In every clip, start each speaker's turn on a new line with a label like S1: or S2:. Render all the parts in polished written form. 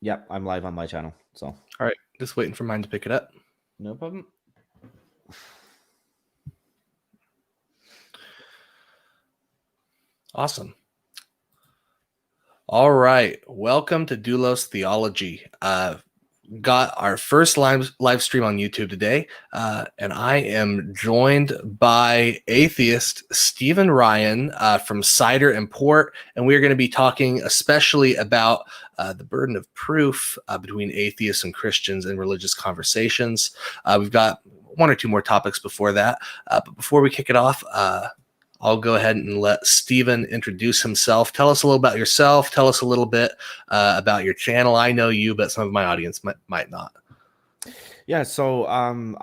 S1: Yep, I'm live on my channel, so.
S2: All right, just waiting for mine to pick it up.
S1: No problem.
S2: Awesome. All right, welcome to Doulos Theology. Got our first live stream on YouTube today, and I am joined by atheist Stephen Ryan from Cider and Port, and we are going to be talking especially about the burden of proof between atheists and Christians in religious conversations. We've got one or two more topics before that, but before we kick it off, I'll go ahead and let Stephen introduce himself. Tell us a little about yourself. Tell us a little bit about your channel. I know you, but some of my audience might not.
S1: Yeah, so I'm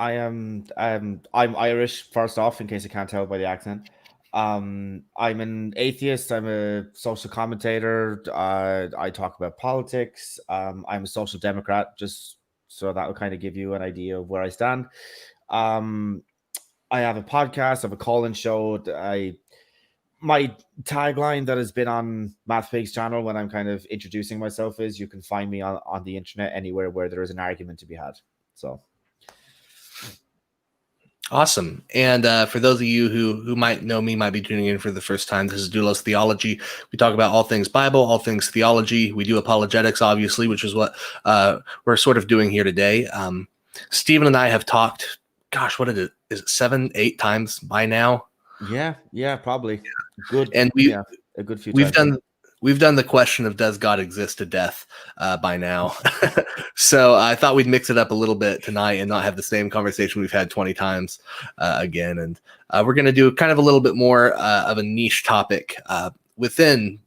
S1: Irish, first off, in case you can't tell by the accent. I'm an atheist. I'm a social commentator. I talk about politics. I'm a social democrat, just so that will kind of give you an idea of where I stand. I have a podcast. I have a call-in show. My tagline that has been on Matt Pig's channel when I'm kind of introducing myself is, you can find me on the internet anywhere where there is an argument to be had. So
S2: awesome. And for those of you who might know me, might be tuning in for the first time, this is Doulos Theology. We talk about all things Bible, all things theology. We do apologetics, obviously, which is what we're sort of doing here today. Stephen and I have talked, gosh, what is it 7, 8 times by now?
S1: Yeah, probably. Good.
S2: And
S1: a good few
S2: times. We've done the question of does God exist to death by now. So I thought we'd mix it up a little bit tonight and not have the same conversation we've had 20 times again. And we're going to do kind of a little bit more of a niche topic within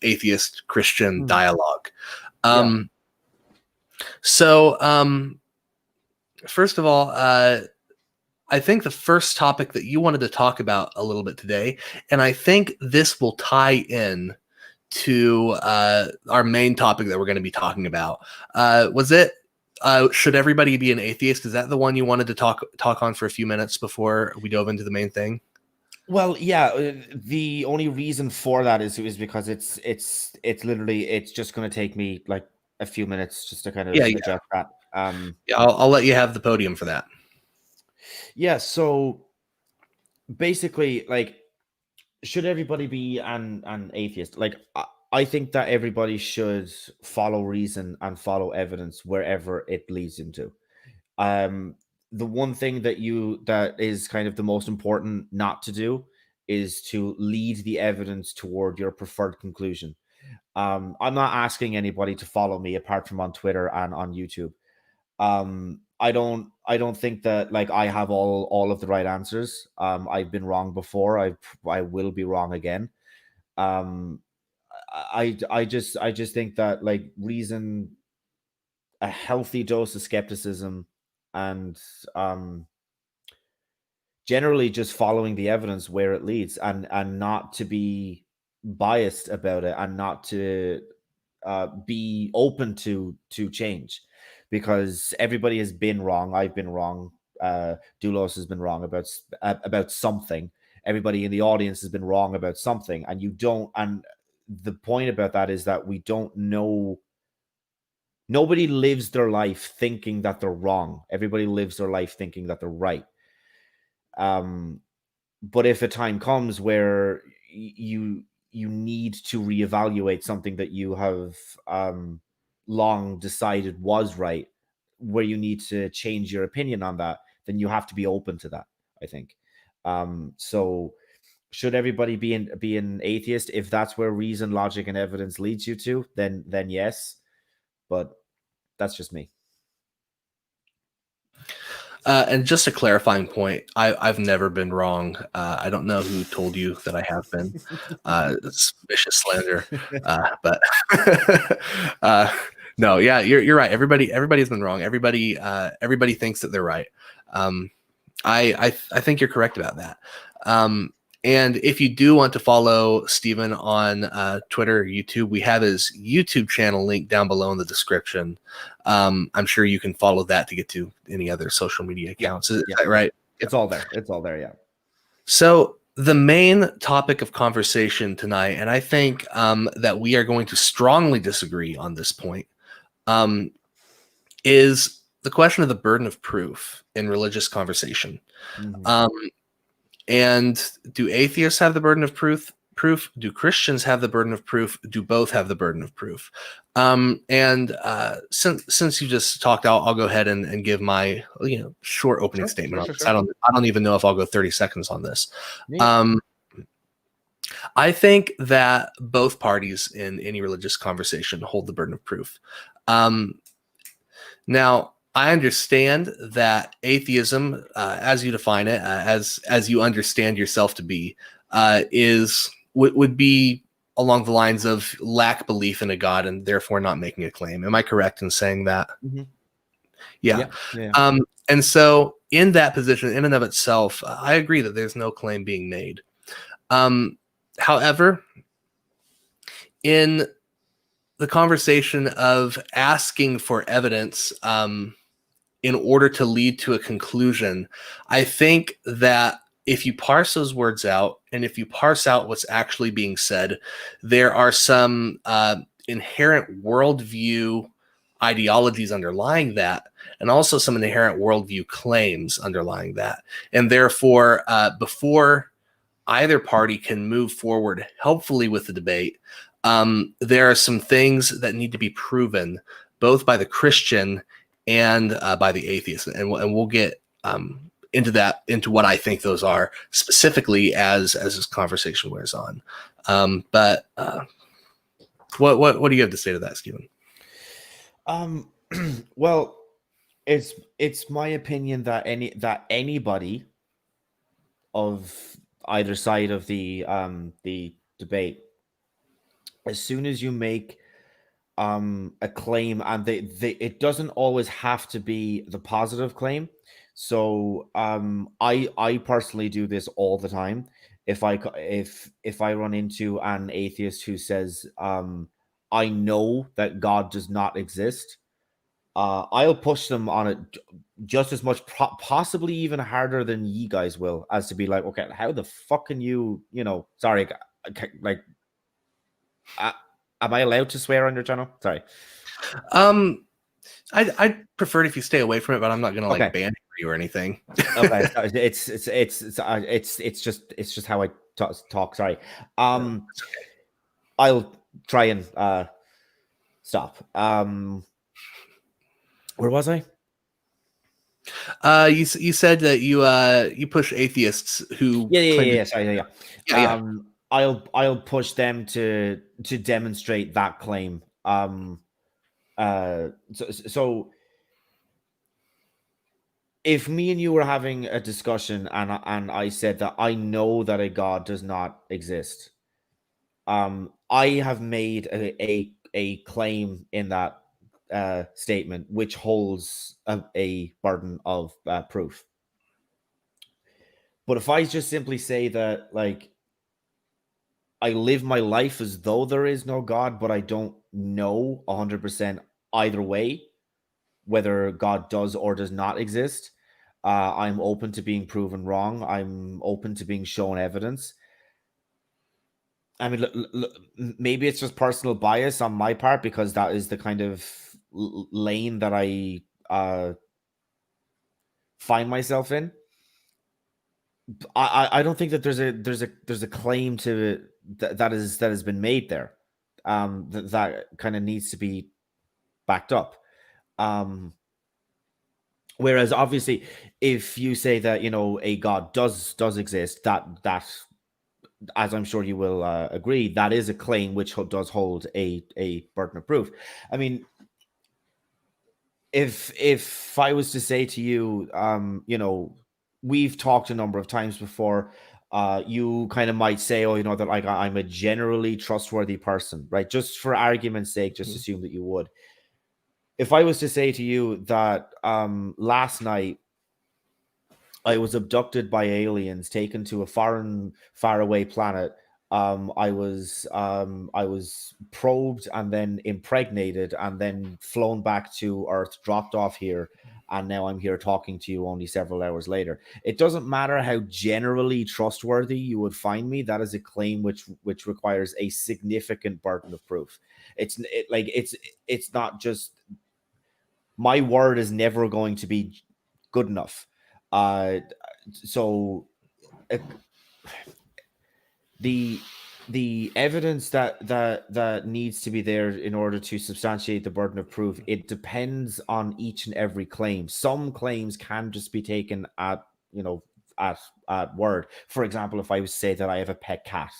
S2: atheist Christian dialogue. So first of all, I think the first topic that you wanted to talk about a little bit today, and I think this will tie in to our main topic that we're going to be talking about. Was it should everybody be an atheist? Is that the one you wanted to talk on for a few minutes before we dove into the main thing?
S1: Well, yeah, the only reason for that is because it's literally, it's just going to take me like a few minutes just to kind of adjust that.
S2: Yeah, I'll let you have the podium for that.
S1: Yeah, so basically, like, should everybody be an atheist? Like, I think that everybody should follow reason and follow evidence wherever it leads them to. The one thing that is kind of the most important not to do is to lead the evidence toward your preferred conclusion. I'm not asking anybody to follow me apart from on Twitter and on YouTube. I don't think that, like, I have all of the right answers. I've been wrong before. I will be wrong again. I just think that, like, reason, a healthy dose of skepticism, and generally just following the evidence where it leads, and not to be biased about it, and not to be open to change, because everybody has been wrong. I've been wrong. Doulos has been wrong about something. Everybody in the audience has been wrong about something, and you don't. And the point about that is that we don't know. Nobody lives their life thinking that they're wrong. Everybody lives their life thinking that they're right. But if a time comes where you need to reevaluate something that you have long decided was right, where you need to change your opinion on that, then you have to be open to that, I think. So should everybody be an atheist? If that's where reason, logic, and evidence leads you to, then yes. But that's just me.
S2: And just a clarifying point, I've never been wrong. I don't know who told you that I have been. It's vicious slander. But no, yeah, you're right. Everybody's been wrong. Everybody thinks that they're right. I think you're correct about that. And if you do want to follow Stephen on Twitter or YouTube, we have his YouTube channel linked down below in the description. I'm sure you can follow that to get to any other social media accounts. Is that right?
S1: It's all there. It's all there, yeah.
S2: So the main topic of conversation tonight, and I think that we are going to strongly disagree on this point, is the question of the burden of proof in religious conversation.
S1: Mhm.
S2: And do atheists have the burden of proof? Do Christians have the burden of proof? Do both have the burden of proof? Since you just talked, I'll go ahead and give my short opening statement on this.
S1: Sure.
S2: I don't even know if I'll go 30 seconds on this.
S1: Yeah.
S2: I think that both parties in any religious conversation hold the burden of proof. Now, I understand that atheism, as you define it, as you understand yourself to be, would be along the lines of lack belief in a God and therefore not making a claim. Am I correct in saying that?
S1: Mhm.
S2: Yeah.
S1: Yeah.
S2: And so, in that position, in and of itself, I agree that there's no claim being made. However, in the conversation of asking for evidence in order to lead to a conclusion, I think that if you parse those words out and if you parse out what's actually being said, there are some inherent worldview ideologies underlying that, and also some inherent worldview claims underlying that. And therefore, before either party can move forward helpfully with the debate, there are some things that need to be proven both by the Christian and by the atheist, and we'll get into what I think those are specifically as this conversation wears on. But what do you have to say to that, Stephen?
S1: Well, it's my opinion that anybody of either side of the debate, as soon as you make a claim, and it doesn't always have to be the positive claim. So I personally do this all the time. If I run into an atheist who says I know that God does not exist, I'll push them on it just as much, possibly even harder than you guys will, as to be like, okay, how the fuck can you, sorry, like, am I allowed to swear on your channel? Sorry.
S2: I'd prefer it if you stay away from it, but I'm not gonna
S1: Okay.
S2: ban you or anything.
S1: Okay. It's just how I talk. Sorry. I'll try and stop. Where was I?
S2: You said that you push atheists who claim to
S1: Sorry, yeah.
S2: yeah.
S1: I'll push them to demonstrate that claim. So if me and you were having a discussion and I said that I know that a God does not exist, I have made a claim in that statement which holds a burden of proof. But if I just simply say that, like, I live my life as though there is no God, but I don't know 100% either way whether God does or does not exist, I'm open to being proven wrong. I'm open to being shown evidence. I mean, maybe it's just personal bias on my part, because that is the kind of lane that I find myself in. I don't think that there's a claim to that has been made there. That kind of needs to be backed up. Whereas obviously, if you say that a God does exist, that as I'm sure you will agree, that is a claim which does hold a burden of proof. I mean, if I was to say to you, we've talked a number of times before, you kind of might say, oh, that, like, I'm a generally trustworthy person, right? Just for argument's sake, just assume that you would. If I was to say to you that last night I was abducted by aliens, taken to a foreign, faraway planet. I was probed and then impregnated and then flown back to Earth, dropped off here, and now I'm here talking to you only several hours later. It doesn't matter how generally trustworthy you would find me. That is a claim which requires a significant burden of proof. It's not just my word is never going to be good enough. So uh, the evidence that needs to be there in order to substantiate the burden of proof, it depends on each and every claim. Some claims can just be taken at at word. For example, if I was to say that I have a pet cat,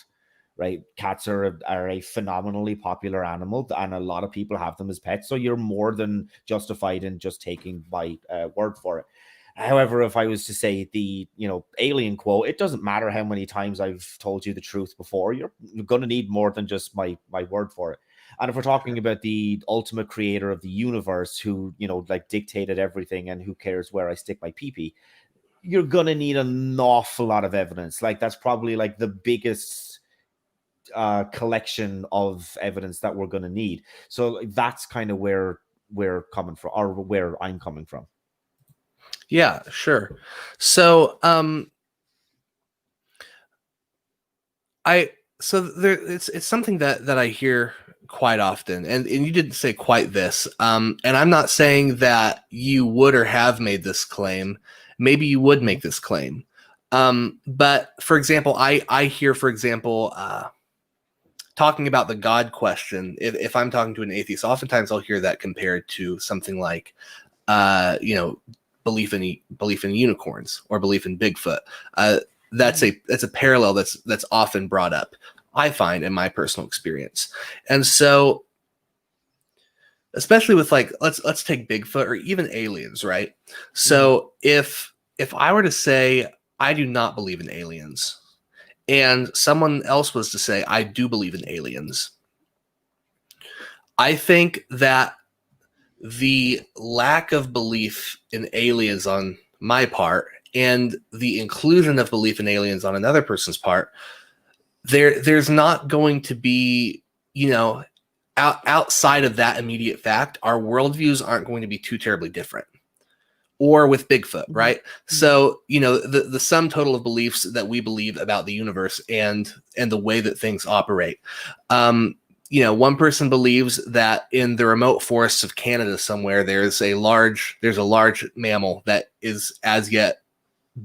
S1: right? Cats are a phenomenally popular animal, and a lot of people have them as pets, so you're more than justified in just taking my word for it. However, if I was to say the alien quote, it doesn't matter how many times I've told you the truth before. You're going to need more than just my word for it. And if we're talking about the ultimate creator of the universe, who like dictated everything, and who cares where I stick my pee-pee, you're going to need an awful lot of evidence. Like, that's probably like the biggest collection of evidence that we're going to need. So that's kind of where we're coming from, or where I'm coming from.
S2: Yeah, sure. So, it's something that I hear quite often, and you didn't say quite this. And I'm not saying that you would or have made this claim. Maybe you would make this claim. But for example, I hear, for example, talking about the God question. If I'm talking to an atheist, oftentimes I'll hear that compared to something like, belief in unicorns or belief in Bigfoot. That's a parallel that's often brought up, I find, in my personal experience. And so, especially with, like, let's take Bigfoot or even aliens, right? So if I were to say I do not believe in aliens, and someone else was to say I do believe in aliens, I think that the lack of belief in aliens on my part and the inclusion of belief in aliens on another person's part, there's not going to be, outside of that immediate fact, our worldviews aren't going to be too terribly different. Or with Bigfoot, right? So, the sum total of beliefs that we believe about the universe and the way that things operate. One person believes that in the remote forests of Canada somewhere, there's a large mammal that is as yet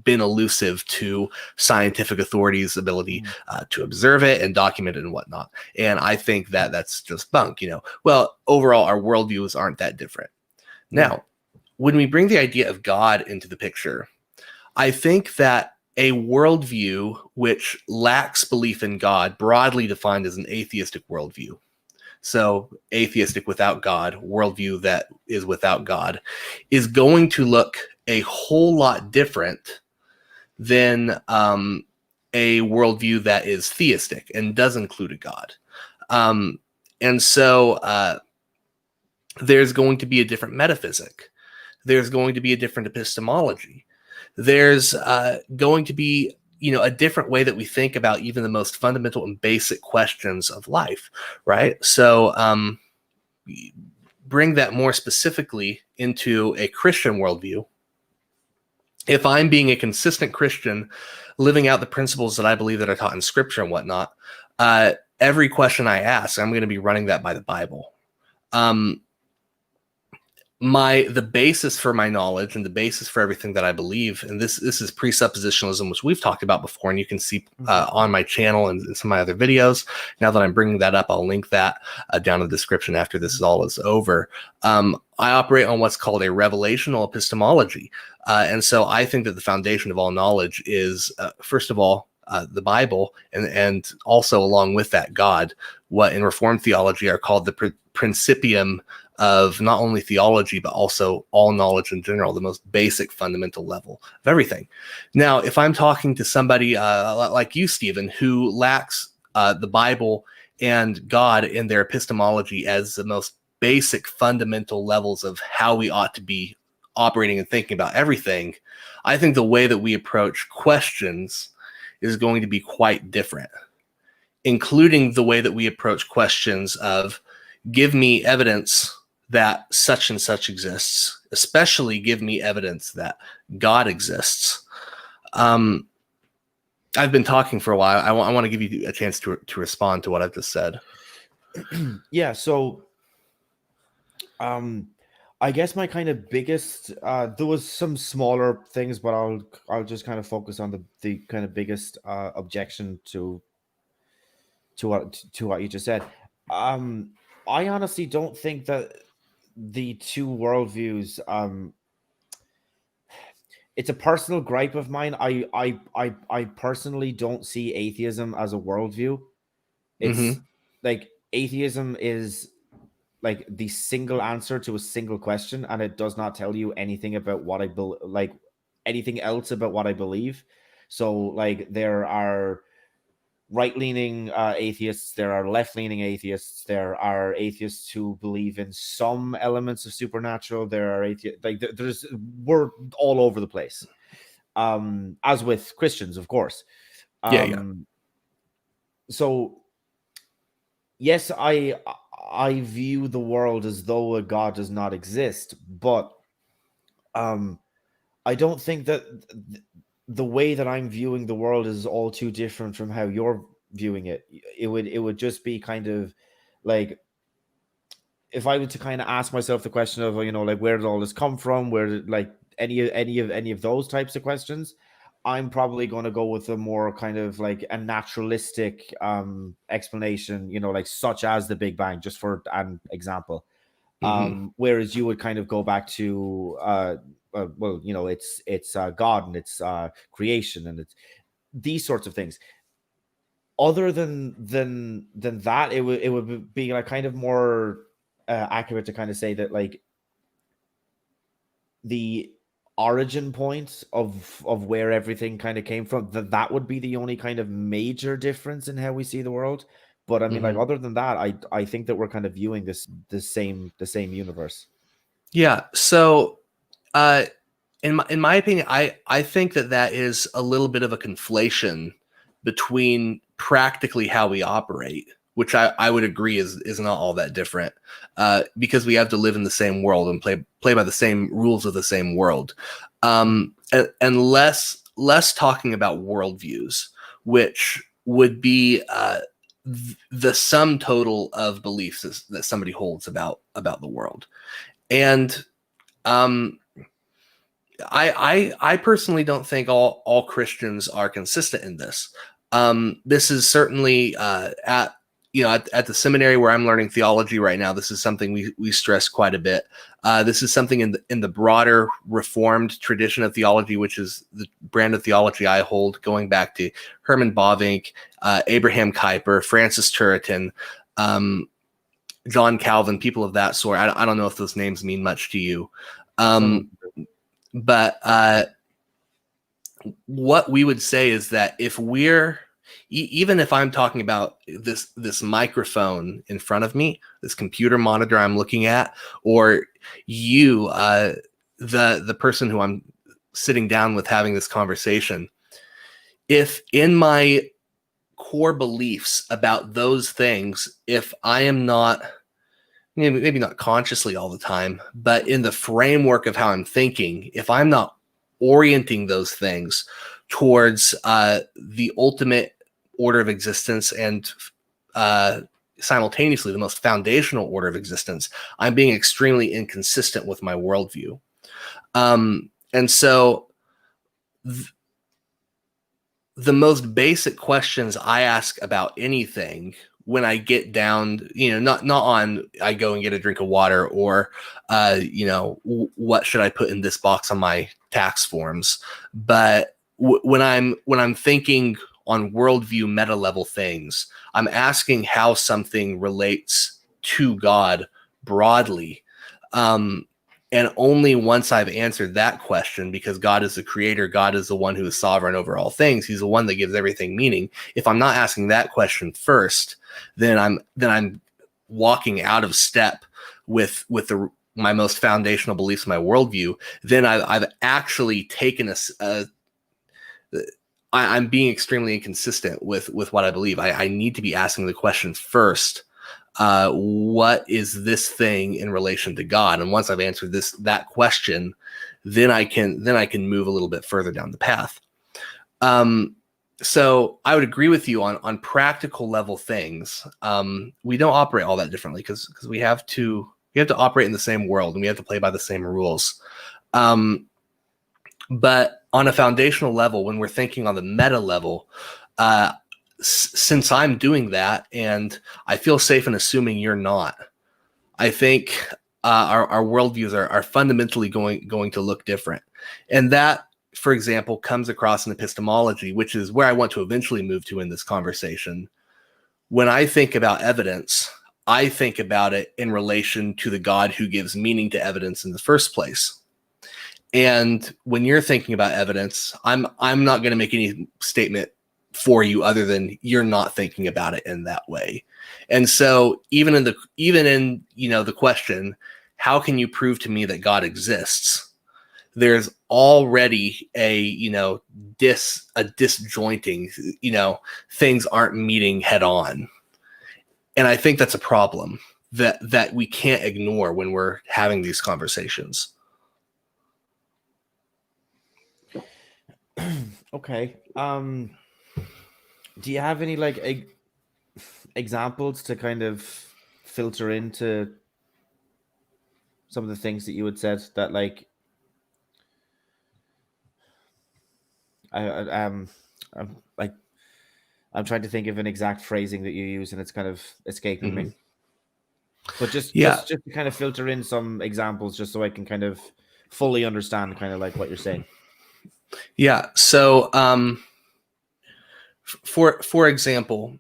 S2: been elusive to scientific authorities' ability to observe it and document it and whatnot. And I think that that's just bunk. Well, overall, our worldviews aren't that different. Now, when we bring the idea of God into the picture, I think that a worldview which lacks belief in God, broadly defined as an atheistic worldview, so atheistic without God, worldview that is without God, is going to look a whole lot different than a worldview that is theistic and does include a God. And so there's going to be a different metaphysic. There's going to be a different epistemology. There's going to be, a different way that we think about even the most fundamental and basic questions of life, right? So bring that more specifically into a Christian worldview. If I'm being a consistent Christian, living out the principles that I believe that are taught in Scripture and whatnot, every question I ask, I'm going to be running that by the Bible. The basis for my knowledge and the basis for everything that I believe, and this is presuppositionalism, which we've talked about before, and you can see on my channel and some of my other videos. Now that I'm bringing that up, I'll link that down in the description after this all is over. I operate on what's called a revelational epistemology, and so I think that the foundation of all knowledge is, first of all, the Bible, and also along with that, God, what in Reformed theology are called the principium of not only theology, but also all knowledge in general, the most basic fundamental level of everything. Now, if I'm talking to somebody like you, Stephen, who lacks the Bible and God in their epistemology as the most basic fundamental levels of how we ought to be operating and thinking about everything, I think the way that we approach questions is going to be quite different, including the way that we approach questions of, give me evidence that such and such exists, especially give me evidence that God exists. I've been talking for a while. I want to give you a chance to respond to what I've just said.
S1: Yeah, so I guess my kind of biggest there was some smaller things, but I'll just kind of focus on the kind of biggest objection to what you just said. Um I honestly don't think that the two worldviews, it's a personal gripe of mine. I personally don't see atheism as a worldview. It's
S2: Mm-hmm.
S1: like atheism is like the single answer to a single question, and it does not tell you anything about what I like anything else about what I believe. So like there are right-leaning atheists, there are left-leaning atheists, there are atheists who believe in some elements of supernatural, there are atheists like there's we're all over the place, as with Christians, of course.
S2: Yeah.
S1: So yes, I view the world as though a God does not exist, but um I don't think that the way that I'm viewing the world is all too different from how you're viewing it. It would just be kind of like, if I were to kind of ask myself the question of, like, where did all this come from? Where did, like, any of those types of questions, I'm probably going to go with a more kind of like a naturalistic explanation, like such as the Big Bang, just for an example.
S2: Mm-hmm.
S1: Whereas you would kind of go back to well, it's God, and it's creation, and it's these sorts of things. Other than that, it would be like kind of more accurate to kind of say that, like, the origin point of where everything kind of came from, that would be the only kind of major difference in how we see the world. But I mean, like,
S2: Mm-hmm.
S1: other than that, I think that we're kind of viewing this the same universe.
S2: Yeah. So, uh, in my opinion, I think that is a little bit of a conflation between practically how we operate, which I would agree is not all that different, because we have to live in the same world and play by the same rules of the same world, and less talking about worldviews, which would be the sum total of beliefs that somebody holds about the world. And um, I personally don't think all Christians are consistent in this. This is certainly at the seminary where I'm learning theology right now. This is something we stress quite a bit. This is something in the broader Reformed tradition of theology, which is the brand of theology I hold, going back to Herman Bavinck, Abraham Kuyper, Francis Turretin, John Calvin, people of that sort. I don't know if those names mean much to you.
S1: Some of
S2: But what we would say is that if we're even if I'm talking about this microphone in front of me, this computer monitor I'm looking at, or you, the person who I'm sitting down with having this conversation, if in my core beliefs about those things, if I am not, maybe not consciously all the time, but in the framework of how I'm thinking, if I'm not orienting those things towards the ultimate order of existence and simultaneously the most foundational order of existence, I'm being extremely inconsistent with my worldview. And so the most basic questions I ask about anything when I get down, not on I go and get a drink of water, or, what should I put in this box on my tax forms, but when I'm thinking on worldview meta level things, I'm asking how something relates to God broadly. And only once I've answered that question, because God is the creator, God is the one who is sovereign over all things, he's the one that gives everything meaning. If I'm not asking that question first, then I'm walking out of step with my most foundational beliefs, my worldview. Then I've actually taken I'm being extremely inconsistent with what I believe. I need to be asking the question first, what is this thing in relation to God? And once I've answered that question, then I can move a little bit further down the path. So I would agree with you on practical level things. We don't operate all that differently because we have to operate in the same world and we have to play by the same rules. But on a foundational level, when we're thinking on the meta level, since I'm doing that, and I feel safe in assuming you're not, I think our worldviews are fundamentally going to look different. And that, for example, comes across in epistemology, which is where I want to eventually move to in this conversation. When I think about evidence, I think about it in relation to the God who gives meaning to evidence in the first place. And when you're thinking about evidence, I'm not going to make any statement for you other than you're not thinking about it in that way. And so even in the question, how can you prove to me that God exists? There's already a disjointing, things aren't meeting head on. And I think that's a problem that we can't ignore when we're having these conversations.
S1: Okay. Do you have any examples to kind of filter into some of the things that you had said that I'm trying to think of an exact phrasing that you use and it's kind of escaping me. But just to kind of filter in some examples just so I can kind of fully understand kind of like what you're saying.
S2: Yeah. So for example,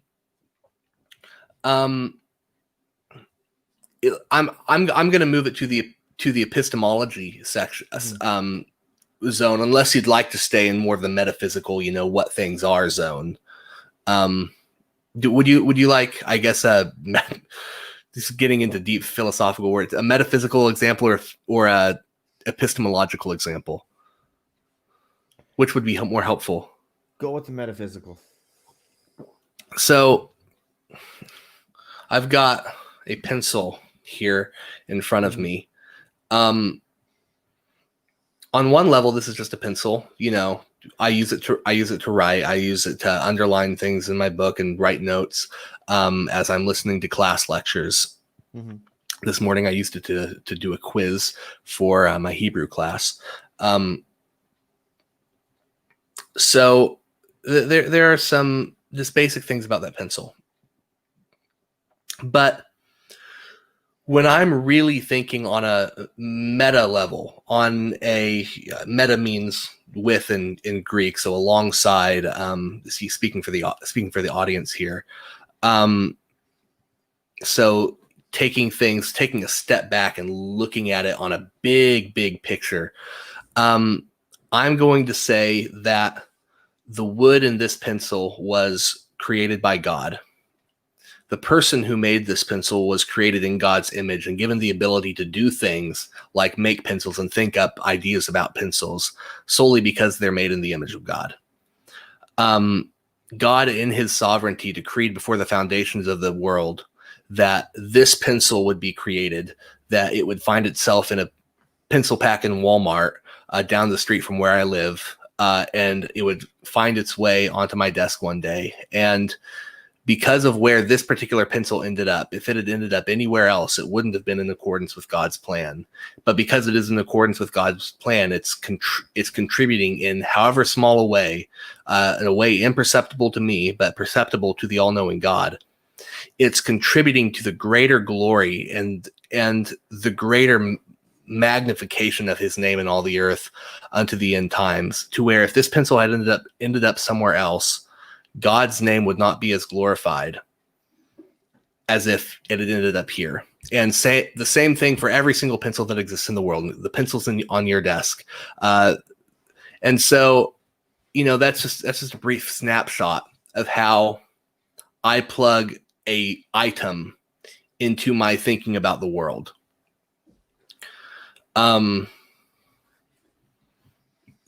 S2: I'm going to move it to the epistemology section zone, unless you'd like to stay in more of the metaphysical, what things are zone. Would you like, I guess, just getting into deep philosophical words, a metaphysical example or a epistemological example? Which would be more helpful?
S1: Go with the metaphysical.
S2: So I've got a pencil here in front of me. On one level, this is just a pencil. I use it to write. I use it to underline things in my book and write notes as I'm listening to class lectures. Mm-hmm. This morning, I used it to do a quiz for my Hebrew class. So there are some just basic things about that pencil. But when I'm really thinking on a meta level, on a meta means with in Greek, so alongside, speaking for the audience here. So taking a step back and looking at it on a big picture. I'm going to say that the wood in this pencil was created by God. The person who made this pencil was created in God's image and given the ability to do things like make pencils and think up ideas about pencils solely because they're made in the image of God. God, in his sovereignty, decreed before the foundations of the world that this pencil would be created, that it would find itself in a pencil pack in Walmart down the street from where I live, and it would find its way onto my desk one day. And because of where this particular pencil ended up, if it had ended up anywhere else, it wouldn't have been in accordance with God's plan. But because it is in accordance with God's plan, it's contributing in however small a way, in a way imperceptible to me, but perceptible to the all-knowing God. It's contributing to the greater glory and the greater magnification of his name in all the earth unto the end times, to where if this pencil had ended up somewhere else, God's name would not be as glorified as if it had ended up here. And say the same thing for every single pencil that exists in the world, the pencils on your desk. And so, that's just a brief snapshot of how I plug a item into my thinking about the world.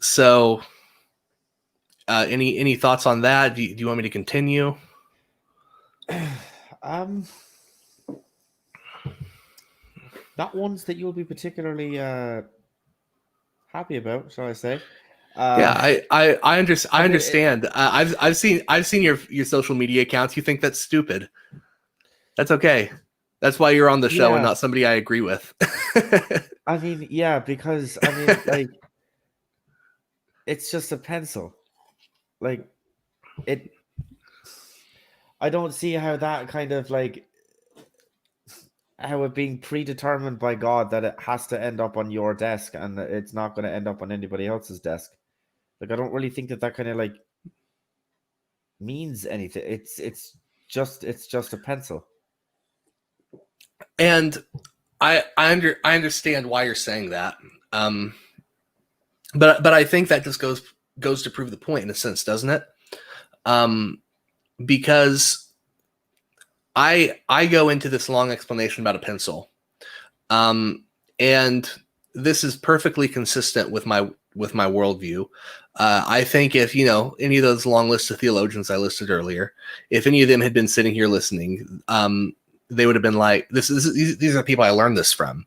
S2: So any thoughts on that? Do you want me to continue?
S1: not ones that you'll be particularly happy about, shall I say?
S2: Yeah,
S1: Um,
S2: I
S1: I mean,
S2: understand. I've seen your social media accounts. You think that's stupid. That's okay. That's why you're on the show and
S1: yeah,
S2: not somebody I agree with.
S1: I mean, yeah, because I mean, like, it's just a pencil. Like it, I don't see how that kind of like how it being predetermined by God that it has to end up on your desk and that it's not going to end up on anybody else's desk. Like, I don't really think that that kind of like means anything. It's just a pencil.
S2: And I understand why you're saying that. Um, but I think that just goes to prove the point in a sense, doesn't it? Because I go into this long explanation about a pencil, and this is perfectly consistent with my worldview. I think if any of those long lists of theologians I listed earlier, if any of them had been sitting here listening, they would have been like, these are people I learned this from.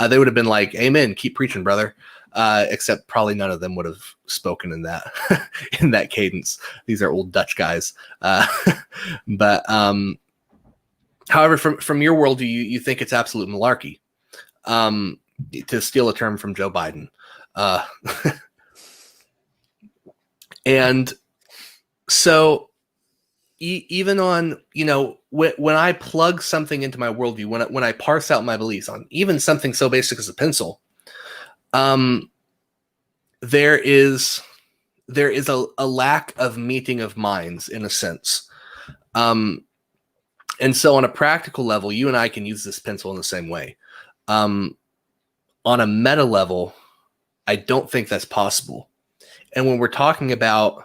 S2: They would have been like, "Amen, keep preaching, brother." Except probably none of them would have spoken in that in that cadence. These are old Dutch guys, but however, from your worldview, you think it's absolute malarkey. To steal a term from Joe Biden, uh, and so even on when I plug something into my worldview, when I parse out my beliefs on even something so basic as a pencil, um, there is a lack of meeting of minds in a sense. And so on a practical level, you and I can use this pencil in the same way. On a meta level, I don't think that's possible. And when we're talking about,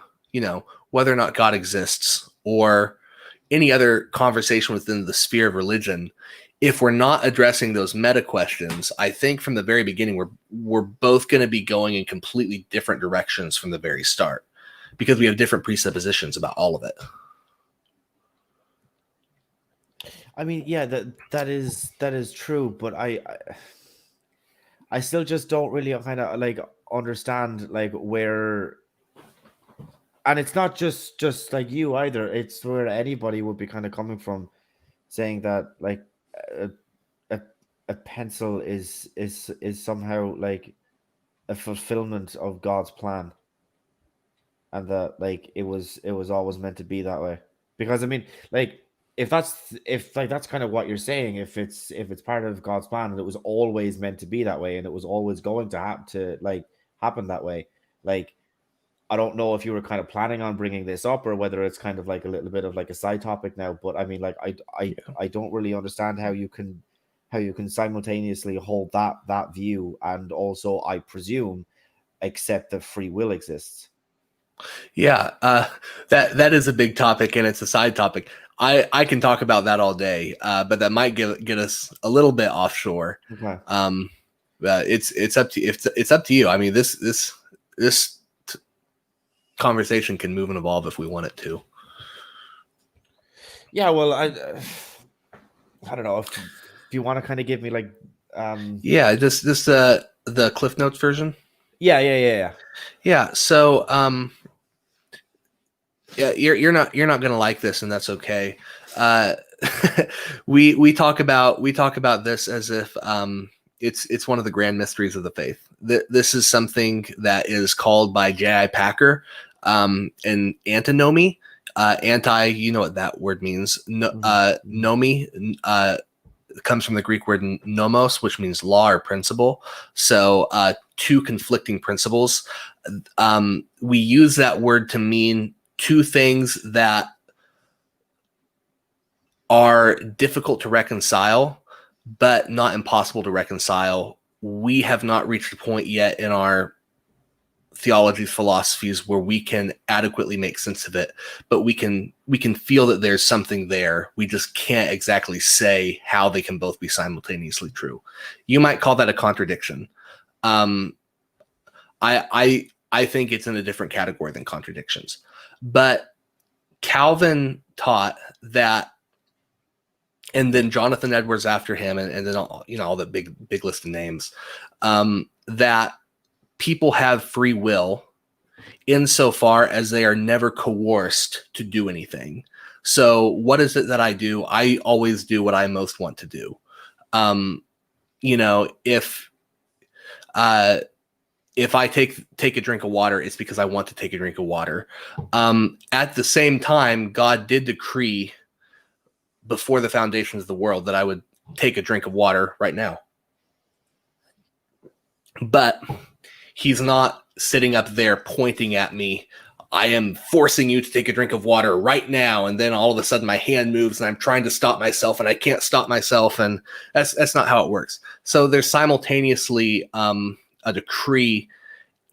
S2: whether or not God exists or any other conversation within the sphere of religion, if we're not addressing those meta questions, I think from the very beginning, we're both going to be going in completely different directions from the very start because we have different presuppositions about all of it.
S1: I mean, yeah, that is true, but I still just don't really kind of like understand like where, and it's not just like you either. It's where anybody would be kind of coming from, saying that like a a, a pencil is somehow like a fulfillment of God's plan, and that like it was always meant to be that way. Because I mean, like if like that's kind of what you're saying, if it's part of God's plan and it was always meant to be that way and it was always going to happen that way, like I don't know if you were kind of planning on bringing this up or whether it's kind of like a little bit of like a side topic now, but I mean, like I don't really understand how you can simultaneously hold that view and also, I presume, accept that free will exists.
S2: Yeah, that is a big topic, and it's a side topic. I can talk about that all day, but that might get us a little bit offshore.
S1: Okay.
S2: Um, it's up to it's up to you. I mean, this conversation can move and evolve if we want it to.
S1: Yeah, well, I don't know if you want to kind of give me like
S2: Yeah, this the Cliff Notes version.
S1: yeah, yeah, yeah, yeah.
S2: Yeah, so yeah, you're not gonna like this, and that's okay. Uh, we talk about this as if it's one of the grand mysteries of the faith. This is something that is called by J.I. Packer an antinomy. Anti, you know what that word means. Nomi comes from the Greek word nomos, which means law or principle. So two conflicting principles. We use that word to mean two things that are difficult to reconcile, but not impossible to reconcile. We have not reached a point yet in our theology philosophies where we can adequately make sense of it, but we can feel that there's something there. We just can't exactly say how they can both be simultaneously true. You might call that a contradiction. Um, I think it's in a different category than contradictions, but Calvin taught that and then Jonathan Edwards after him, and then all the big list of names, that people have free will insofar as they are never coerced to do anything. So what is it that I do? I always do what I most want to do. If I take a drink of water, it's because I want to take a drink of water. At the same time, God did decree before the foundations of the world that I would take a drink of water right now. But he's not sitting up there pointing at me, I am forcing you to take a drink of water right now. And then all of a sudden my hand moves and I'm trying to stop myself and I can't stop myself. And that's not how it works. So there's simultaneously a decree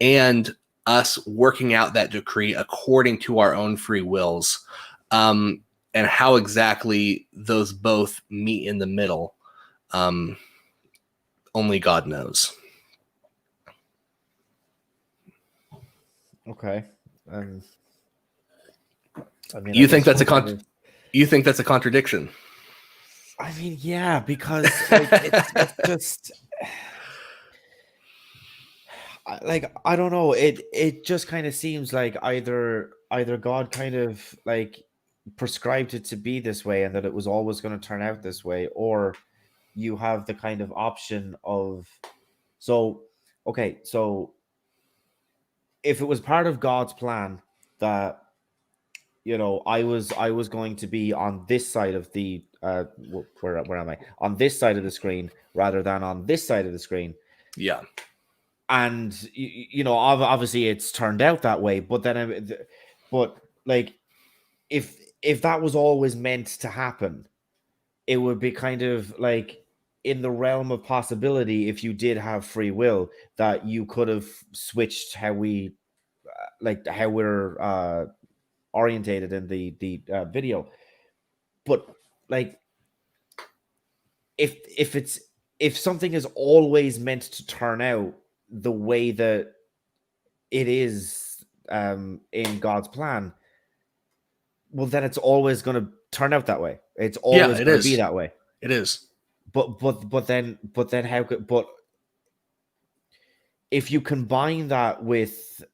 S2: and us working out that decree according to our own free wills. And how exactly those both meet in the middle, only God knows.
S1: Okay. I mean,
S2: you think that's a contradiction?
S1: I mean, yeah, because like, it's just like, I don't know. It just kind of seems like either God kind of like prescribed it to be this way and that it was always going to turn out this way, or you have the kind of option of so if it was part of God's plan that I was going to be on this side of the where am I, on this side of the screen rather than on this side of the screen,
S2: yeah,
S1: and obviously it's turned out that way, but then but like if that was always meant to happen, it would be kind of like in the realm of possibility, if you did have free will, that you could have switched how we're orientated in the video. But like if something is always meant to turn out the way that it is in God's plan, well, then it's always going to turn out that way. It's always going to be that way.
S2: It is.
S1: But then how could, but if you combine that with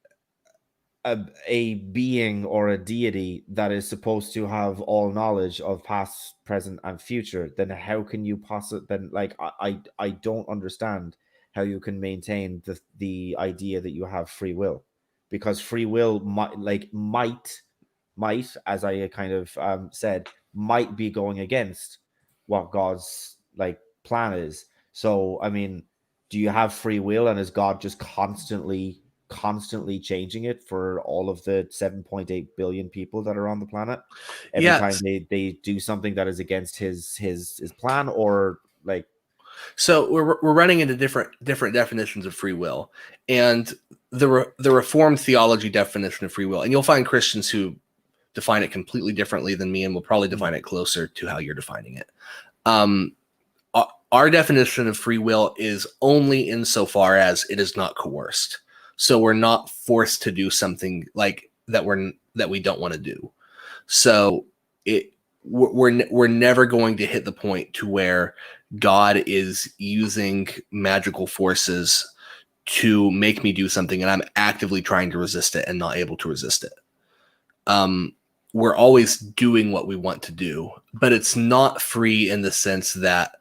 S1: a being or a deity that is supposed to have all knowledge of past, present, and future, then how can you possibly, then like I don't understand how you can maintain the idea that you have free will, because free will might, as I kind of said, might be going against what God's like plan is. So I mean, do you have free will, and is God just constantly changing it for all of the 7.8 billion people that are on the planet every time they do something that is against his plan? Or like,
S2: so we're running into different definitions of free will, and the Reformed Theology definition of free will, and you'll find Christians who define it completely differently than me, and will probably define it closer to how you're defining it. Our definition of free will is only insofar as it is not coerced. So we're not forced to do something like that we don't want to do. So we're never going to hit the point to where God is using magical forces to make me do something and I'm actively trying to resist it and not able to resist it. We're always doing what we want to do, but it's not free in the sense that,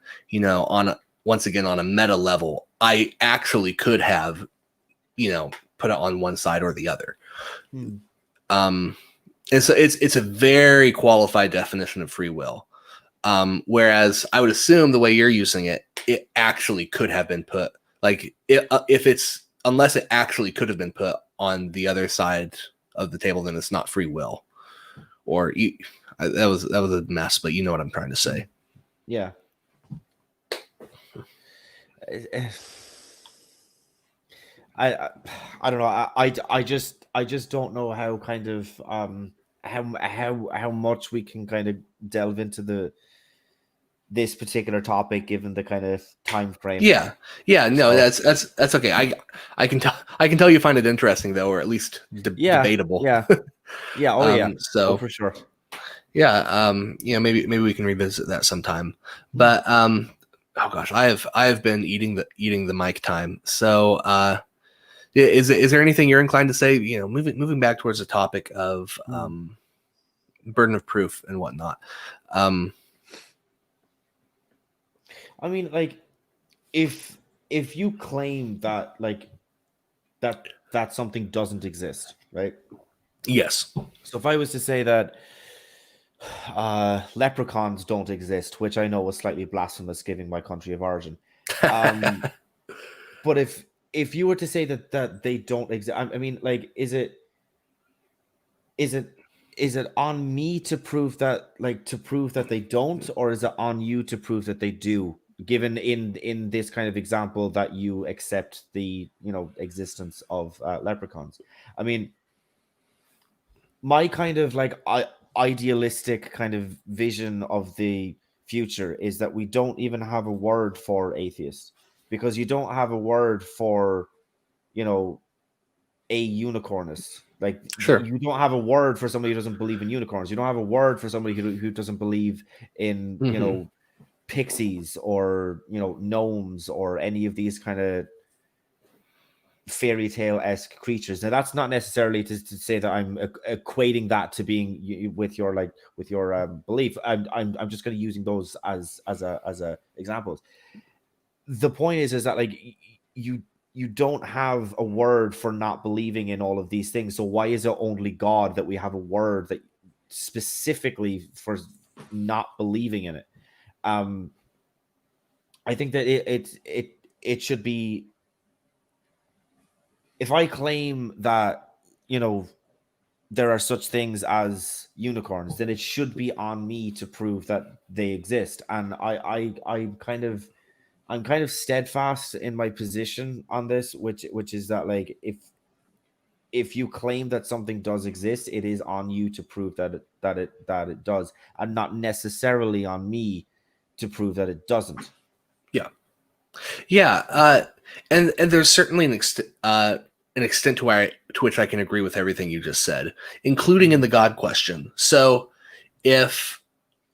S2: once again, on a meta level, I actually could have, put it on one side or the other. And so it's a very qualified definition of free will. Whereas I would assume the way you're using it, it actually could have been put, like unless it actually could have been put on the other side of the table, then it's not free will. Or that was a mess, but you know what I'm trying to say.
S1: Yeah. I don't know. I just don't know how kind of how much we can kind of delve into this particular topic given the kind of time frame.
S2: Yeah. No, that's okay. I can tell you find it interesting though, or at least debatable.
S1: Yeah. Oh yeah.
S2: So
S1: for sure.
S2: Yeah, maybe we can revisit that sometime. But oh gosh, I have been eating the mic time. So is there anything you're inclined to say? Moving back towards the topic of burden of proof and whatnot.
S1: I mean, like, if you claim that, like, that something doesn't exist, right?
S2: Yes.
S1: So if I was to say that leprechauns don't exist, which I know was slightly blasphemous given my country of origin, but if you were to say that they don't exist, I mean, like, is it on me to prove that, like, to prove that they don't, or is it on you to prove that they do, given in this kind of example that you accept the existence of leprechauns? I mean, my kind of, like, idealistic kind of vision of the future is that we don't even have a word for atheist, because you don't have a word for you know a unicornist. Like,
S2: Sure.
S1: you don't have a word for somebody who doesn't believe in unicorns. You don't have a word for somebody who doesn't believe in
S2: Mm-hmm.
S1: pixies or gnomes or any of these kind of fairy tale-esque creatures. Now, that's not necessarily to say that I'm equating that to being with your, like, with your belief. I'm just going to using those as a examples. The point is that, like, you don't have a word for not believing in all of these things. So why is it only God that we have a word that specifically for not believing in it? I think that it should be, if I claim that there are such things as unicorns, then it should be on me to prove that they exist. And I'm kind of steadfast in my position on this, which is that, like, if you claim that something does exist, it is on you to prove that it does, and not necessarily on me to prove that it doesn't.
S2: Yeah. Yeah. And there's certainly an extent to which I can agree with everything you just said, including in the God question. So if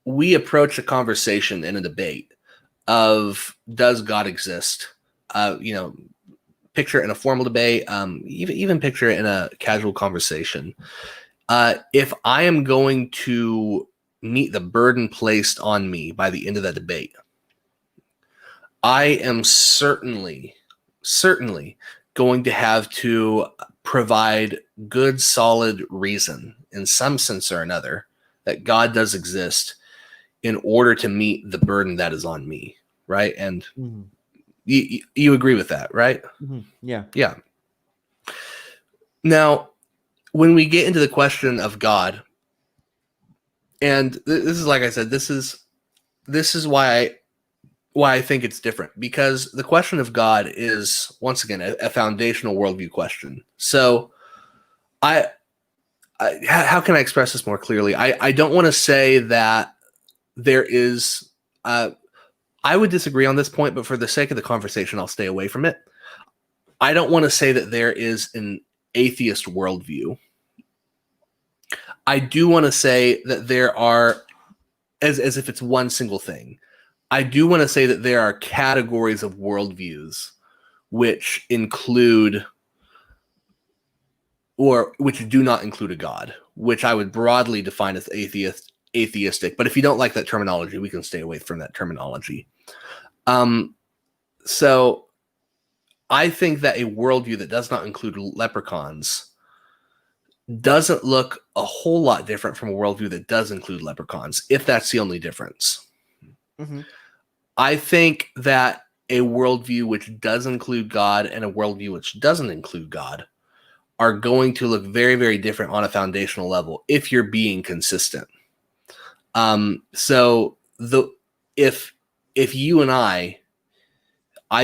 S2: we approach a conversation in a debate of does God exist, picture it in a formal debate, even picture it in a casual conversation. If I am going to meet the burden placed on me by the end of that debate, I am certainly going to have to provide good, solid reason in some sense or another that God does exist in order to meet the burden that is on me, right? And
S1: Mhm.
S2: you agree with that, right?
S1: Yeah.
S2: Yeah. Now, when we get into the question of God, and this is, like I said, this is why I think it's different, because the question of God is, once again, a foundational worldview question. So I how can I express this more clearly? I don't want to say that there is. I would disagree on this point, but for the sake of the conversation, I'll stay away from it. I don't want to say that there is an atheist worldview. I do want to say that there are, as if it's one single thing. I do want to say that there are categories of worldviews which include, or which do not include a God, which I would broadly define as atheistic. But if you don't like that terminology, we can stay away from that terminology. So I think that a worldview that does not include leprechauns doesn't look a whole lot different from a worldview that does include leprechauns, if that's the only difference.
S1: Mm-hmm.
S2: I think that a worldview which does include God and a worldview which doesn't include God are going to look very, very different on a foundational level if you're being consistent. So if you and I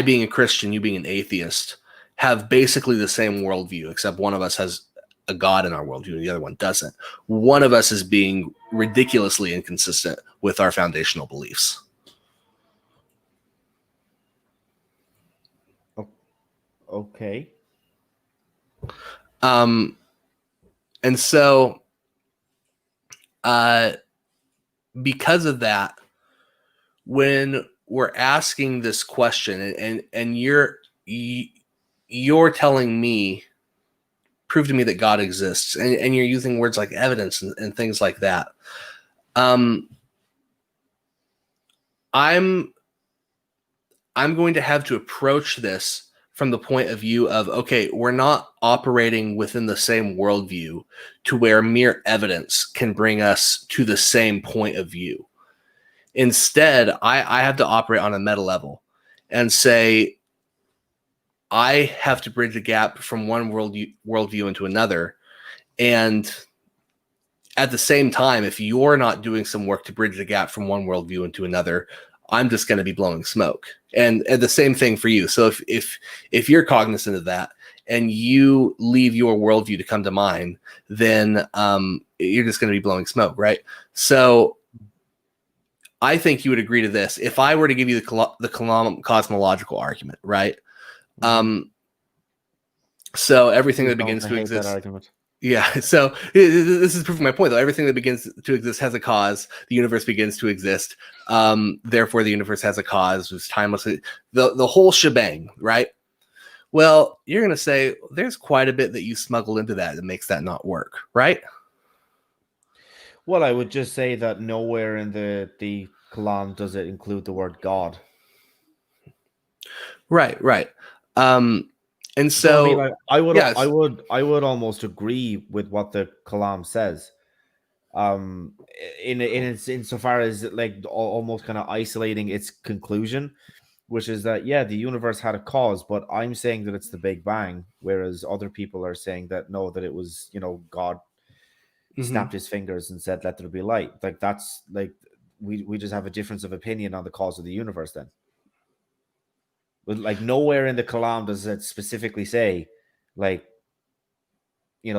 S2: being a Christian, you being an atheist, have basically the same worldview, except one of us has a God in our worldview and the other one doesn't. One of us is being ridiculously inconsistent with our foundational beliefs.
S1: Okay.
S2: And so because of that, when we're asking this question and you're telling me, prove to me that God exists, and you're using words like evidence and things like that, I'm going to have to approach this from the point of view of, okay, we're not operating within the same worldview to where mere evidence can bring us to the same point of view. Instead, I have to operate on a meta level and say, I have to bridge a gap from one worldview into another. And at the same time, if you're not doing some work to bridge the gap from one worldview into another, I'm just going to be blowing smoke. And the same thing for you. So if you're cognizant of that and you leave your worldview to come to mine, then you're just going to be blowing smoke, right? So I think you would agree to this. If I were to give you the cosmological argument, right? So everything that begins to exist. Yeah, so this is proving my point, though. Everything that begins to exist has a cause. The universe begins to exist. Therefore, the universe has a cause. It's timeless. The whole shebang, right? Well, you're going to say there's quite a bit that you smuggle into that makes that not work, right?
S1: Well, I would just say that nowhere in the Quran does it include the word God.
S2: Right. And so
S1: I mean, I would almost agree with what the Kalam says. Insofar as like almost kind of isolating its conclusion, which is that the universe had a cause, but I'm saying that it's the Big Bang, whereas other people are saying that no, that it was God snapped his fingers and said, "Let there be light." Like that's like we just have a difference of opinion on the cause of the universe then. But like nowhere in the Kalam does it specifically say, like, it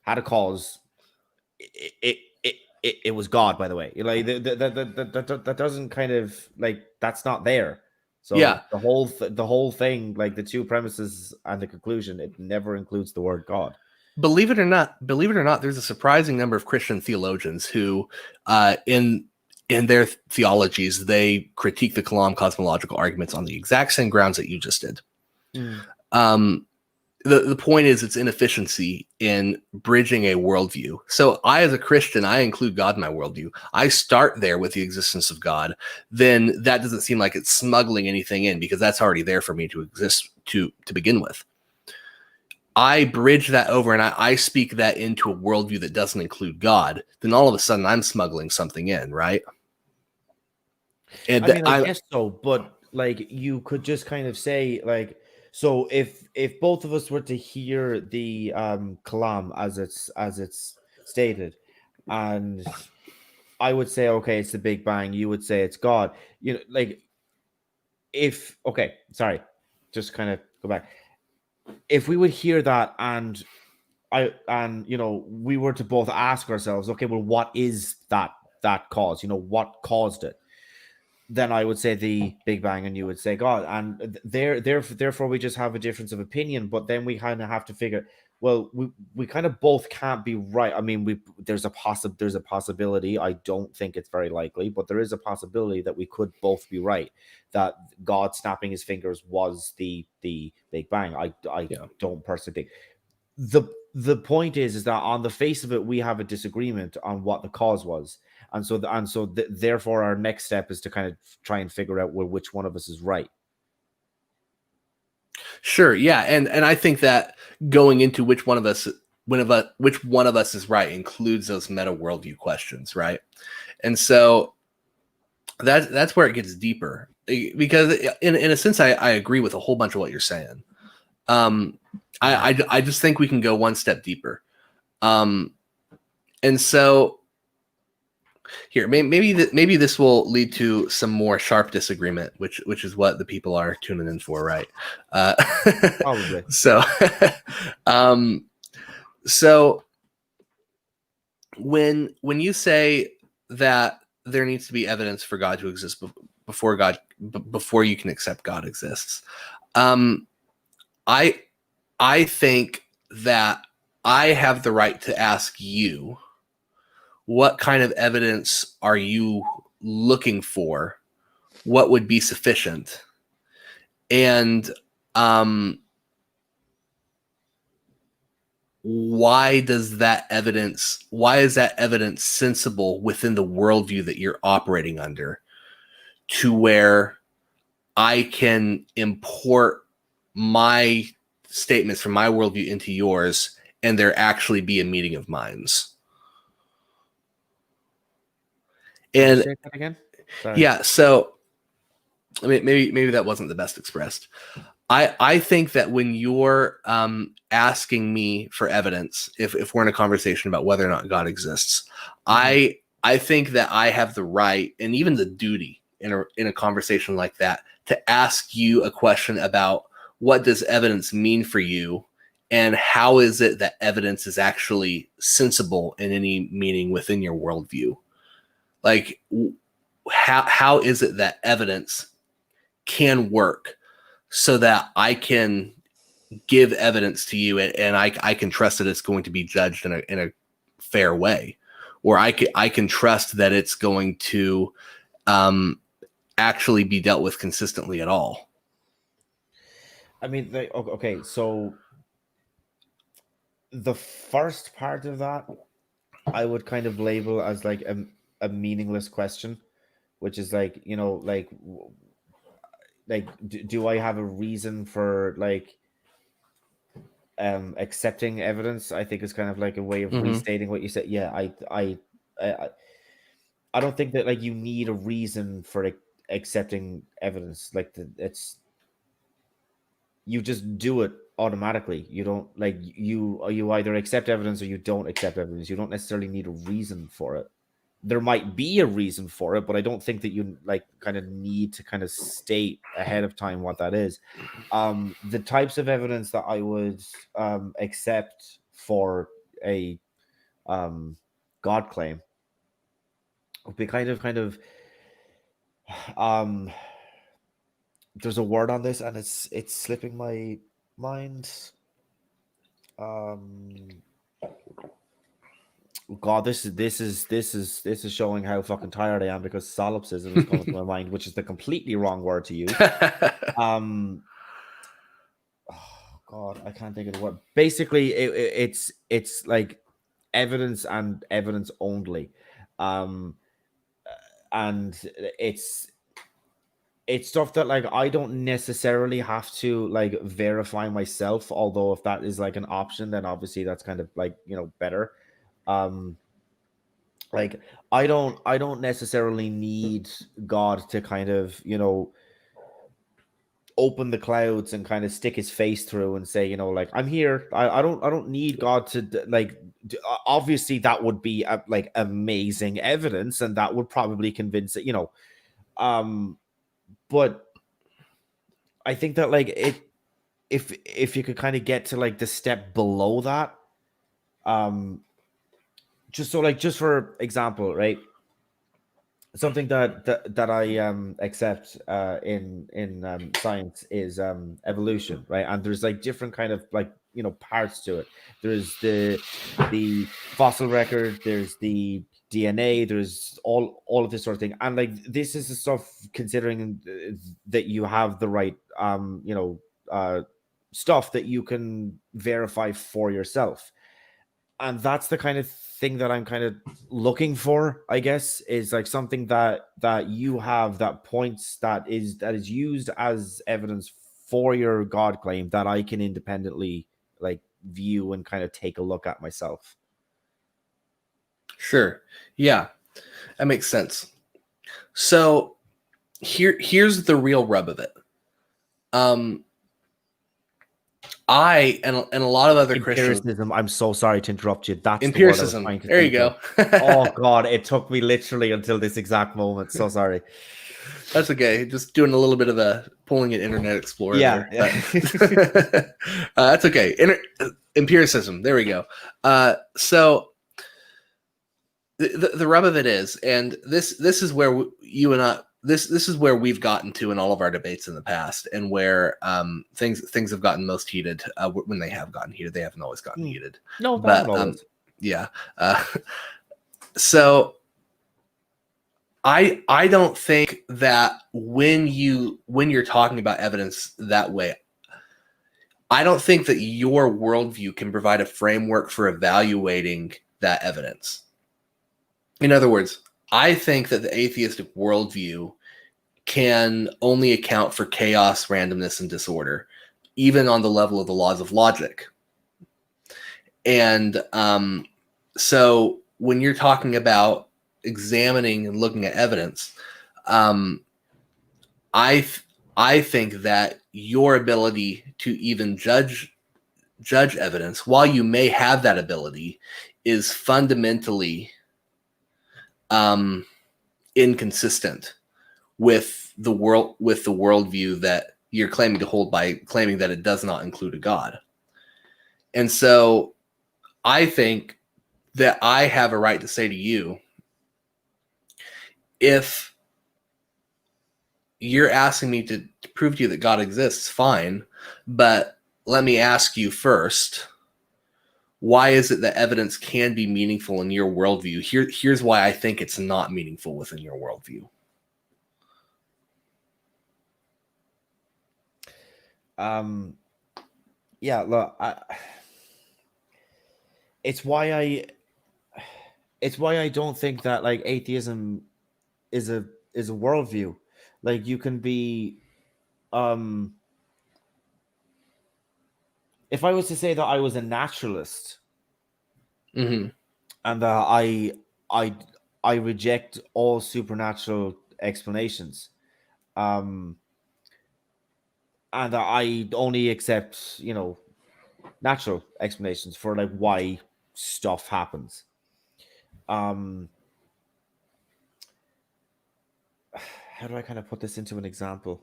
S1: had a cause. It was God, by the way. Like that doesn't kind of like that's not there. So the whole thing, like the two premises and the conclusion, it never includes the word God.
S2: Believe it or not, there's a surprising number of Christian theologians who, in their theologies, they critique the Kalam cosmological arguments on the exact same grounds that you just did. The point is its inefficiency in bridging a worldview. So I, as a Christian, I include God in my worldview. I start there with the existence of God. Then that doesn't seem like it's smuggling anything in because that's already there for me to exist to begin with. I bridge that over and I speak that into a worldview that doesn't include God. Then all of a sudden I'm smuggling something in, right?
S1: And I guess so, but like you could just kind of say like, so if both of us were to hear the kalam as it's stated, and I would say okay, it's the Big Bang, you would say it's God. Like sorry, just kind of go back. If we would hear that and we were to both ask ourselves, okay, well, what is that cause? What caused it? Then I would say the Big Bang and you would say God. And therefore we just have a difference of opinion. But then we kind of have to figure, well, we kind of both can't be right. I mean, there's a possibility. I don't think it's very likely, but there is a possibility that we could both be right, that God snapping his fingers was the Big Bang. I don't personally think. The point is that on the face of it, we have a disagreement on what the cause was. And so therefore our next step is to kind of try and figure out which one of us is right.
S2: Sure. Yeah. And I think that going into which one of us is right includes those meta worldview questions. Right. And so that's where it gets deeper, because in a sense, I agree with a whole bunch of what you're saying. I just think we can go one step deeper. And so here, maybe this will lead to some more sharp disagreement, which is what the people are tuning in for, right?
S1: Probably.
S2: So, so when you say that there needs to be evidence for God to exist before you can accept God exists, I think that I have the right to ask you what kind of evidence are you looking for? What would be sufficient? And why is that evidence sensible within the worldview that you're operating under, to where I can import my statements from my worldview into yours and there actually be a meeting of minds? And
S1: say that again? Sorry.
S2: yeah, so I mean, maybe that wasn't the best expressed. I think that when you're asking me for evidence, if we're in a conversation about whether or not God exists, I think that I have the right and even the duty in a conversation like that to ask you a question about what does evidence mean for you, and how is it that evidence is actually sensible in any meaning within your worldview? Like, how is it that evidence can work so that I can give evidence to you and I can trust that it's going to be judged in a fair way, or I can trust that it's going to actually be dealt with consistently at all?
S1: I mean, okay, so the first part of that I would kind of label as like a meaningless question, which is like, do I have a reason for like accepting evidence? I think is kind of like a way of restating what you said. Yeah, I don't think that like you need a reason for accepting evidence. Like it's you just do it automatically. You don't like you either accept evidence or you don't accept evidence. You don't necessarily need a reason for it. There might be a reason for it, but I don't think that you like kind of need to kind of state ahead of time what that is. The types of evidence that I would accept for a God claim would be kind of there's a word on this and it's slipping my mind. God, this is showing how fucking tired I am, because solipsism is coming to my mind, which is the completely wrong word to use. Oh God, I can't think of the word. Basically, it's like evidence and evidence only, and it's stuff that like I don't necessarily have to like verify myself. Although if that is like an option, then obviously that's kind of like better. Like I don't necessarily need God to kind of open the clouds and kind of stick his face through and say like I'm here. I don't need God to obviously that would be like amazing evidence, and that would probably convince it, but I think that like if you could kind of get to like the step below that, just for example, right? Something that I accept in science is evolution, right? And there's like different kind of like parts to it. There's the fossil record, there's the DNA, there's all of this sort of thing, and like this is the stuff considering that you have the right stuff that you can verify for yourself. And that's the kind of thing that I'm kind of looking for, I guess, is like something that you have that points that is used as evidence for your God claim that I can independently like view and kind of take a look at myself.
S2: Sure. Yeah, that makes sense. So here's the real rub of it. I and a lot of other
S1: Empiricism.
S2: Christians.
S1: I'm so sorry to interrupt you. That's
S2: Empiricism.
S1: The word I was trying to
S2: there you
S1: think
S2: go.
S1: of. Oh God, it took me literally until this exact moment. So sorry.
S2: That's okay. Just doing a little bit of a pulling at Internet Explorer.
S1: Yeah.
S2: There. That's okay. Empiricism. There we go. So the rub of it is, and this is where you and I. This is where we've gotten to in all of our debates in the past, and where things have gotten most heated. When they have gotten heated, they haven't always gotten heated.
S1: No,
S2: but
S1: always.
S2: yeah. So I don't think that when you're talking about evidence that way, I don't think that your worldview can provide a framework for evaluating that evidence. In other words, I think that the atheistic worldview can only account for chaos, randomness, and disorder, even on the level of the laws of logic. And so when you're talking about examining and looking at evidence, um, I think that your ability to even judge evidence, while you may have that ability, is fundamentally inconsistent with the worldview that you're claiming to hold by claiming that it does not include a God. And so I think that I have a right to say to you, if you're asking me to prove to you that God exists, fine, but let me ask you first, why is it that evidence can be meaningful in your worldview? Here's why I think it's not meaningful within your worldview.
S1: Yeah, look, it's why I don't think that like atheism is a worldview. Like you can be if I was to say that I was a naturalist
S2: Mm-hmm.
S1: and that I reject all supernatural explanations, and that I only accept, natural explanations for like why stuff happens. How do I kind of put this into an example?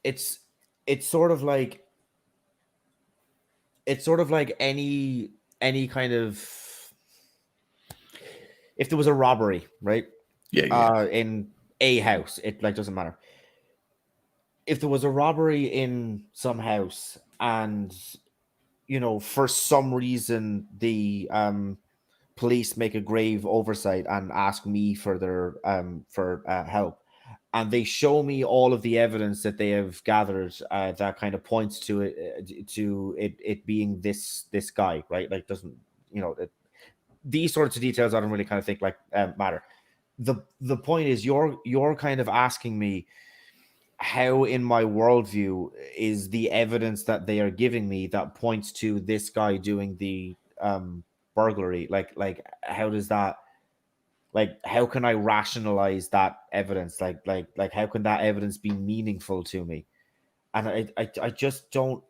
S1: It's it's sort of like any kind of, if there was a robbery, right?
S2: Yeah.
S1: In a house, it like doesn't matter. If there was a robbery in some house and for some reason the police make a grave oversight and ask me for their help, and they show me all of the evidence that they have gathered that kind of points to it being this guy, right? Like doesn't these sorts of details I don't really kind of think like matter. The point is you're kind of asking me how in my worldview is the evidence that they are giving me that points to this guy doing the burglary, like how does that, like how can I rationalize that evidence, like how can that evidence be meaningful to me? And I just don't,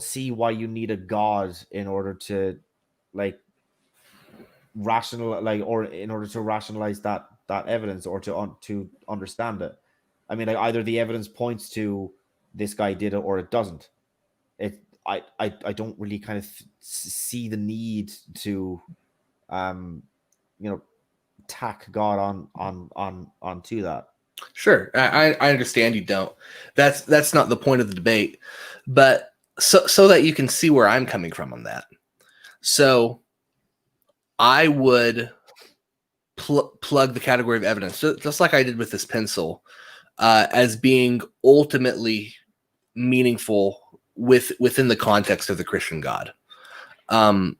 S1: see why you need a god in order to like rational, like, or in order to rationalize that evidence, or to understand it. I mean, like either the evidence points to this guy did it or it doesn't. I don't really kind of see the need to um tack God onto that.
S2: Sure, I understand you don't. That's not the point of the debate, but so that you can see where I'm coming from on that. So I would plug the category of evidence, just like I did with this pencil, as being ultimately meaningful within the context of the Christian God. And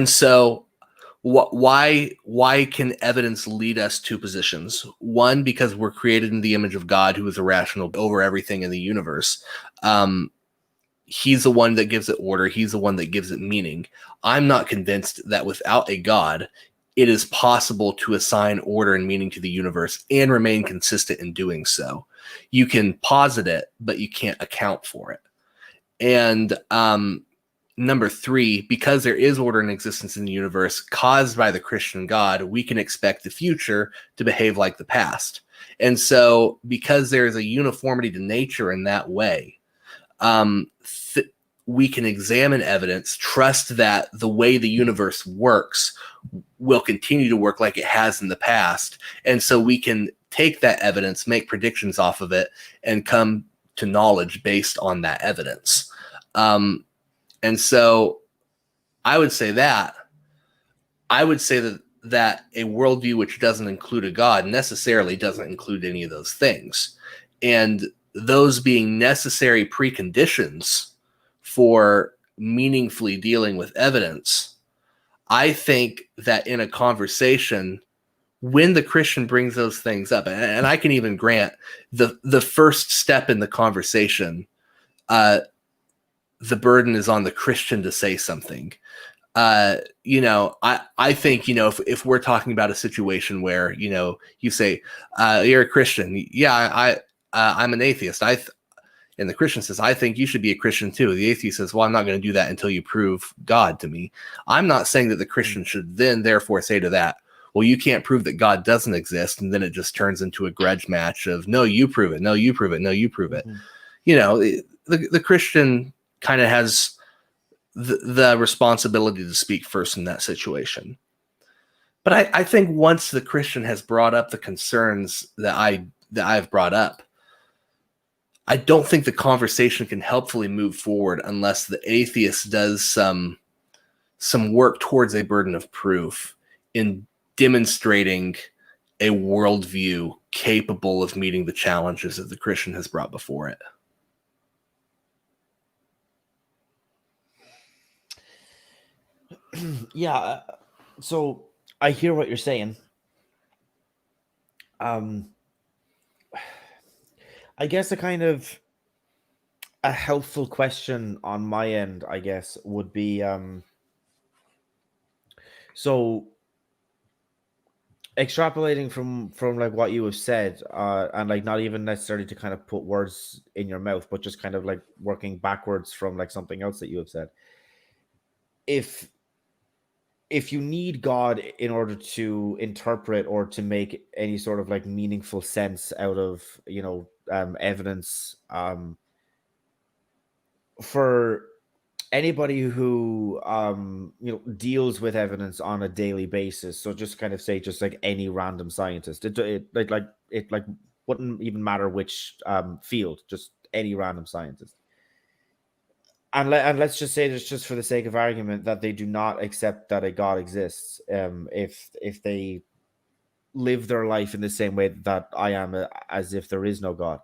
S2: so why can evidence lead us to positions? One, because we're created in the image of God, who is irrational over everything in the universe. He's the one that gives it order. He's the one that gives it meaning. I'm not convinced that without a God, it is possible to assign order and meaning to the universe and remain consistent in doing so. You can posit it, but you can't account for it. And number three, because there is order and existence in the universe caused by the Christian God, we can expect the future to behave like the past. And so because there is a uniformity to nature in that way, we can examine evidence, trust that the way the universe works will continue to work like it has in the past. And so we can take that evidence, make predictions off of it, and come to knowledge based on that evidence. And so I would say that that a worldview which doesn't include a God necessarily doesn't include any of those things. And those being necessary preconditions for meaningfully dealing with evidence, I think that in a conversation, when the Christian brings those things up, and I can even grant the first step in the conversation, the burden is on the Christian to say something. I think, if we're talking about a situation where, you say, you're a Christian. Yeah, I'm an atheist. And the Christian says, I think you should be a Christian too. The atheist says, well, I'm not going to do that until you prove God to me. I'm not saying that the Christian should then therefore say to that, well, you can't prove that God doesn't exist. And then it just turns into a grudge match of, no, you prove it. No, you prove it. No, you prove it. The Christian kind of has the responsibility to speak first in that situation. But I think once the Christian has brought up the concerns that I've brought up, I don't think the conversation can helpfully move forward unless the atheist does some work towards a burden of proof in demonstrating a worldview capable of meeting the challenges that the Christian has brought before it.
S1: Yeah, so I hear what you're saying. I guess a helpful question on my end, I guess, would be so extrapolating from like what you have said, and like not even necessarily to kind of put words in your mouth, but just kind of like working backwards from like something else that you have said. If you need God in order to interpret or to make any sort of like meaningful sense out of evidence, for anybody who deals with evidence on a daily basis, so just kind of say just like any random scientist, it wouldn't even matter which field, just any random scientist. And let's just say this, just for the sake of argument, that they do not accept that a God exists. If they live their life in the same way that I am, as if there is no God,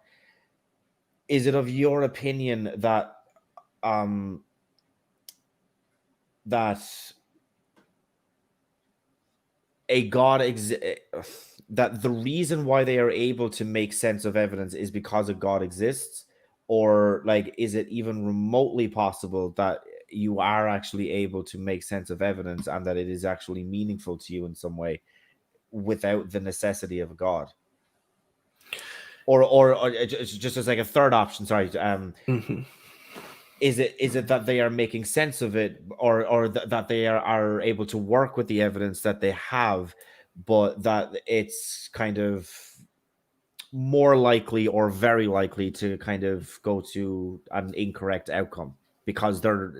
S1: is it of your opinion that that a God that the reason why they are able to make sense of evidence is because a God exists? Or like, is it even remotely possible that you are actually able to make sense of evidence and that it is actually meaningful to you in some way without the necessity of a God? Or just as like a third option, sorry, is it that they are making sense of it, or that they are able to work with the evidence that they have, but that it's kind of more likely or very likely to kind of go to an incorrect outcome because they're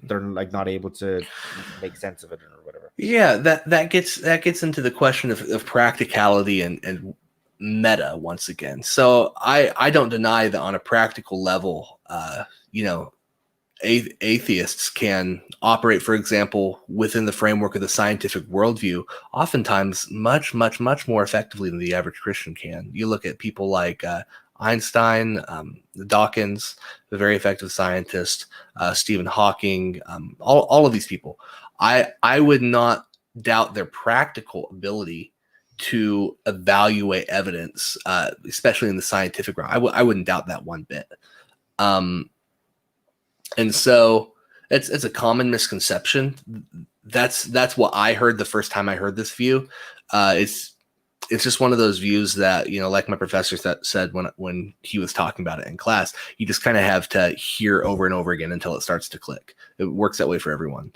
S1: like not able to make sense of it or whatever?
S2: Yeah, that gets into the question of practicality and meta once again. So I don't deny that on a practical level, atheists can operate, for example, within the framework of the scientific worldview, oftentimes much, much, much more effectively than the average Christian can. You look at people like Einstein, Dawkins, the very effective scientist, Stephen Hawking, all of these people. I would not doubt their practical ability to evaluate evidence, especially in the scientific realm. I wouldn't doubt that one bit. And so it's a common misconception. That's what I heard the first time I heard this view. It's just one of those views that, like my professor said when he was talking about it in class, you just kind of have to hear over and over again until it starts to click. It works that way for everyone.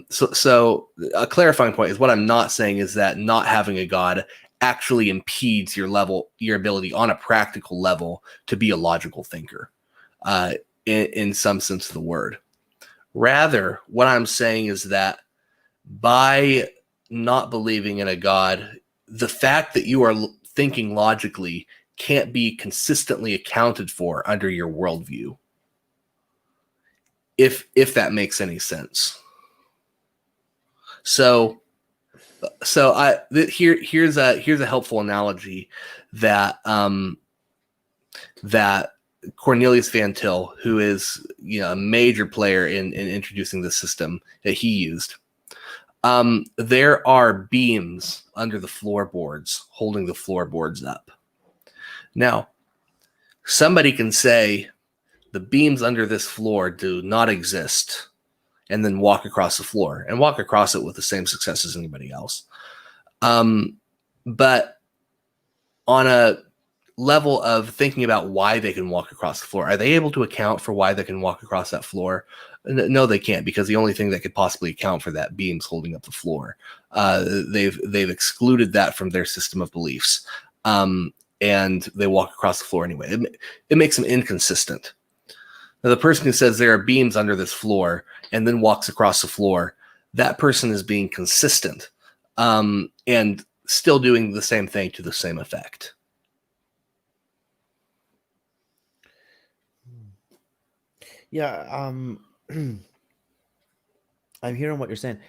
S2: So a clarifying point is, what I'm not saying is that not having a God actually impedes your ability on a practical level to be a logical thinker. In some sense of the word. Rather, what I'm saying is that by not believing in a God, the fact that you are thinking logically can't be consistently accounted for under your worldview. If that makes any sense. Here's a helpful analogy that that Cornelius Van Til, who is a major player in introducing the system that he used. There are beams under the floorboards holding the floorboards up. Now, somebody can say the beams under this floor do not exist, and then walk across the floor and walk across it with the same success as anybody else. But on a level of thinking about why they can walk across the floor, are they able to account for why they can walk across that floor? No, they can't, because the only thing that could possibly account for that beam's holding up the floor. They've excluded that from their system of beliefs, and they walk across the floor anyway. It makes them inconsistent. Now, the person who says there are beams under this floor and then walks across the floor, that person is being consistent, and still doing the same thing to the same effect.
S1: Yeah, I'm hearing what you're saying.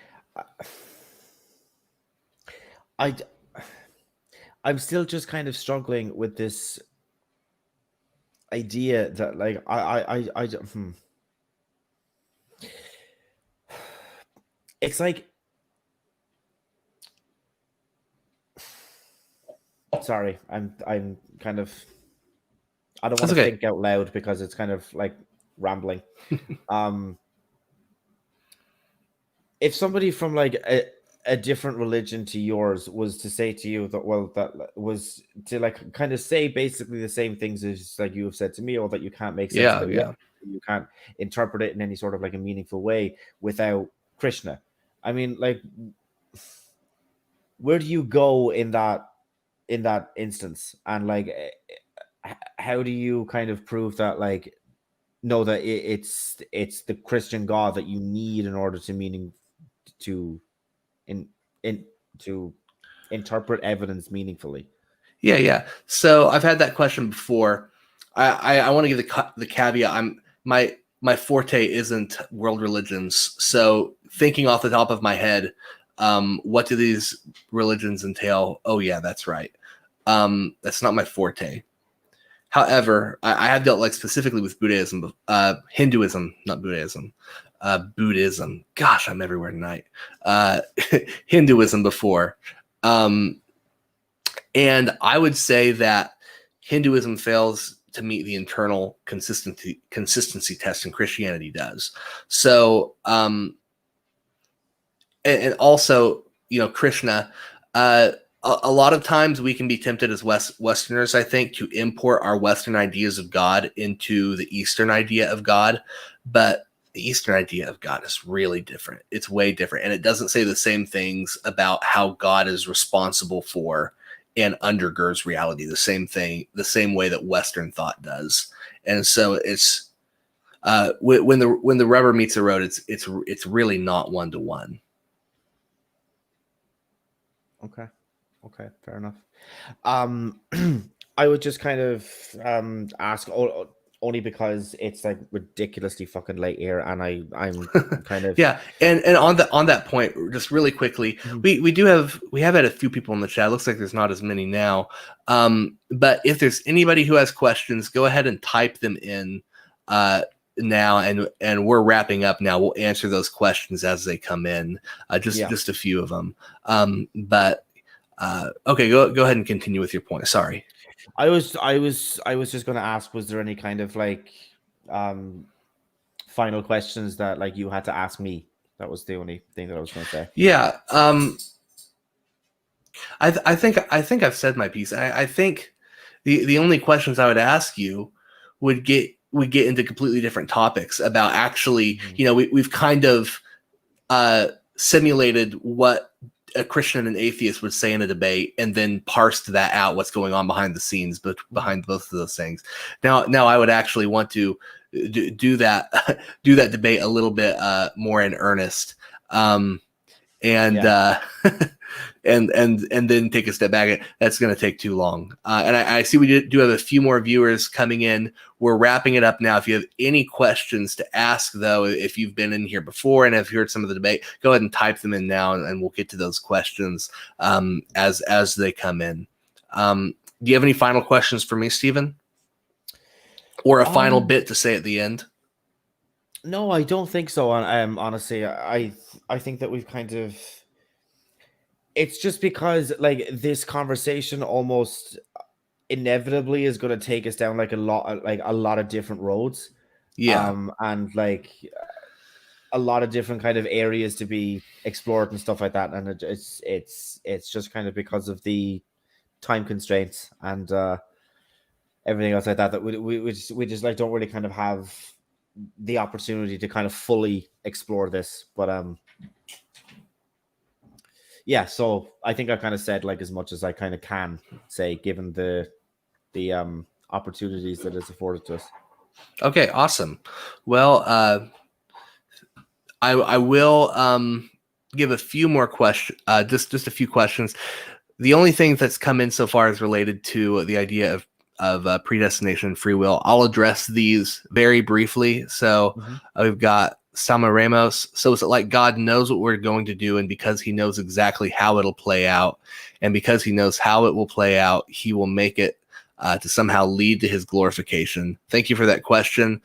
S1: I'm still just kind of struggling with this idea that, like, it's like, sorry, I'm kind of, I don't want
S2: That's
S1: to
S2: okay.
S1: think out loud because it's kind of like rambling. If somebody from like a different religion to yours was to say to you that, well, that was to like kind of say basically the same things as like you have said to me, or that you can't make sense of it, you can't interpret it in any sort of like a meaningful way without Krishna. I mean, like, where do you go in that instance? And like, how do you kind of prove that, like, no, that it's the Christian God that you need in order to to interpret evidence meaningfully?
S2: Yeah. So I've had that question before. I want to give the caveat. My forte isn't world religions. So thinking off the top of my head, what do these religions entail? Oh yeah, that's right. That's not my forte. However, I have dealt like specifically with Buddhism, Hinduism, not Buddhism, Buddhism. Gosh, I'm everywhere tonight. Hinduism before. And I would say that Hinduism fails to meet the internal consistency test, and Christianity does. So, and also, Krishna, a lot of times we can be tempted as Westerners, I think, to import our Western ideas of God into the Eastern idea of God. But the Eastern idea of God is really different. It's way different. And it doesn't say the same things about how God is responsible for and undergirds reality, the same way that Western thought does. And so it's when the rubber meets the road, it's really not one-to-one.
S1: Okay, fair enough. I would just kind of ask only because it's like ridiculously fucking late here, and I'm kind of
S2: yeah. And on that point, just really quickly, we have had a few people in the chat. It looks like there's not as many now. But if there's anybody who has questions, go ahead and type them in now, and we're wrapping up now. We'll answer those questions as they come in. Just a few of them. But okay, go ahead and continue with your point. Sorry.
S1: I was just going to ask, was there any kind of like final questions that like you had to ask me? That was the only thing that I was going to say.
S2: Yeah. I think I've said my piece. I think the only questions I would ask you would get into completely different topics about actually, we've kind of simulated what a Christian and an atheist would say in a debate, and then parsed that out, what's going on behind the scenes, but behind both of those things. Now I would actually want to do that debate a little bit more in earnest. and then take a step back. That's going to take too long. And I see we do have a few more viewers coming in. We're wrapping it up now. If you have any questions to ask, though, if you've been in here before and have heard some of the debate, go ahead and type them in now, and we'll get to those questions as they come in. Do you have any final questions for me, Stephen? Or a final bit to say at the end?
S1: No, I don't think so. Honestly, I think that we've kind of. It's just because like this conversation almost inevitably is going to take us down like a lot of different roads.
S2: Yeah.
S1: And like a lot of different kind of areas to be explored and stuff like that. And it's just kind of because of the time constraints and everything else like that that we just like don't really kind of have the opportunity to kind of fully explore this. But yeah, so I think I kind of said like as much as I kind of can say given the opportunities that it's afforded to us.
S2: Okay, awesome. Well, I will give a few more questions, just a few questions. The only thing that's come in so far is related to the idea of predestination and free will. I'll address these very briefly. So we've got Sama Ramos. So is it like God knows what we're going to do, and because he knows exactly how it'll play out, and because he knows how it will play out, he will make it to somehow lead to his glorification? Thank you for that question.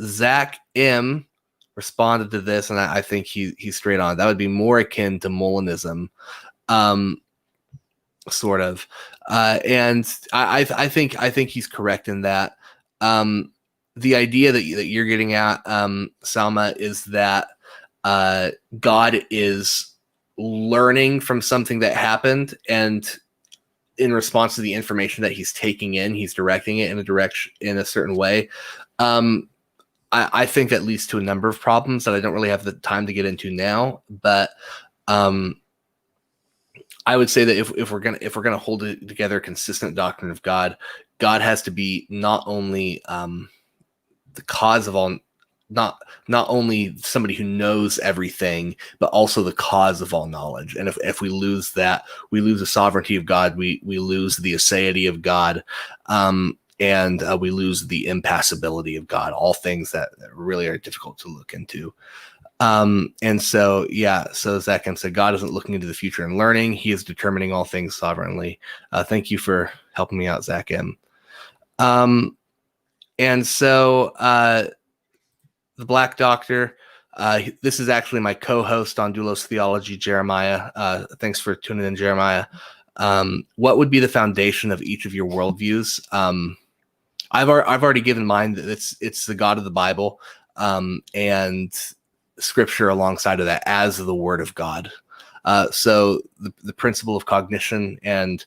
S2: Zach M responded to this, and I think he's straight on. That would be more akin to Molinism, sort of. And I think he's correct in that. The idea that you're getting at, Salma, is that God is learning from something that happened, and in response to the information that he's taking in, he's directing it in a certain way. I think that leads to a number of problems that I don't really have the time to get into now. But I would say that if we're gonna hold together a consistent doctrine of God, God has to be not only the cause of all, not only somebody who knows everything, but also the cause of all knowledge. And if we lose that, we lose the sovereignty of God. We lose the aseity of God, and we lose the impassibility of God. All things that really are difficult to look into. And so, yeah, so Zach M said, God isn't looking into the future and learning. He is determining all things sovereignly. Thank you for helping me out, Zach M. And so, the Black Doctor, this is actually my co-host on Doulos Theology, Jeremiah. Thanks for tuning in, Jeremiah. What would be the foundation of each of your worldviews? I've already given mine. That it's the God of the Bible, and Scripture alongside of that as the Word of God. So the principle of cognition and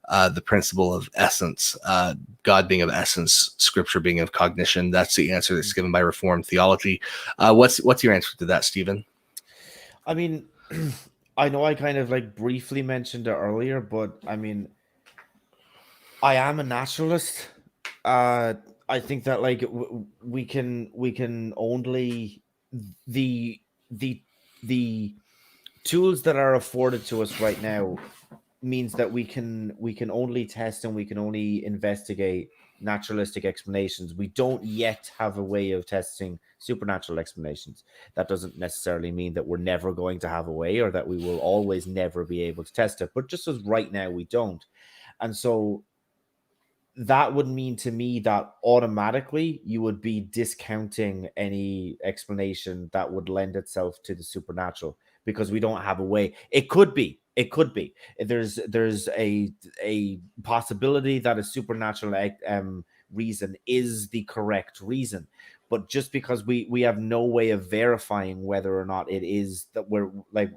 S2: the principle of essence, God being of essence, Scripture being of cognition. That's the answer that's given by Reformed Theology. What's your answer to that, Stephen?
S1: I mean, I know I kind of like briefly mentioned it earlier, but I mean, I am a naturalist. I think that like we can only the tools that are afforded to us right now means that we can only test and we can only investigate naturalistic explanations. We don't yet have a way of testing supernatural explanations. That doesn't necessarily mean that we're never going to have a way or that we will always never be able to test it, but just as right now we don't. And so that would mean to me that automatically you would be discounting any explanation that would lend itself to the supernatural because we don't have a way. It could be there's a possibility that a supernatural reason is the correct reason, but just because we have no way of verifying whether or not it is that we're like,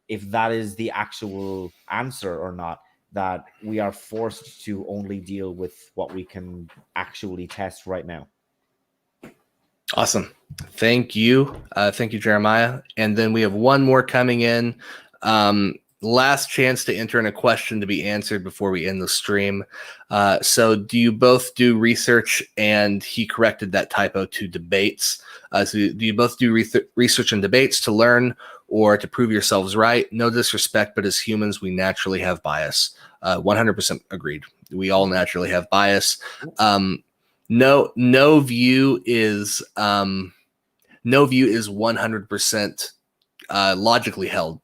S1: if that is the actual answer or not, that we are forced to only deal with what we can actually test right now.
S2: Awesome. Thank you. Thank you, Jeremiah. And then we have one more coming in. Last chance to enter in a question to be answered before we end the stream. So do you both do research? And he corrected that typo to debates. So do you both do research and debates to learn or to prove yourselves right. No disrespect, but as humans, we naturally have bias. 100% agreed. We all naturally have bias. No view is 100% logically held.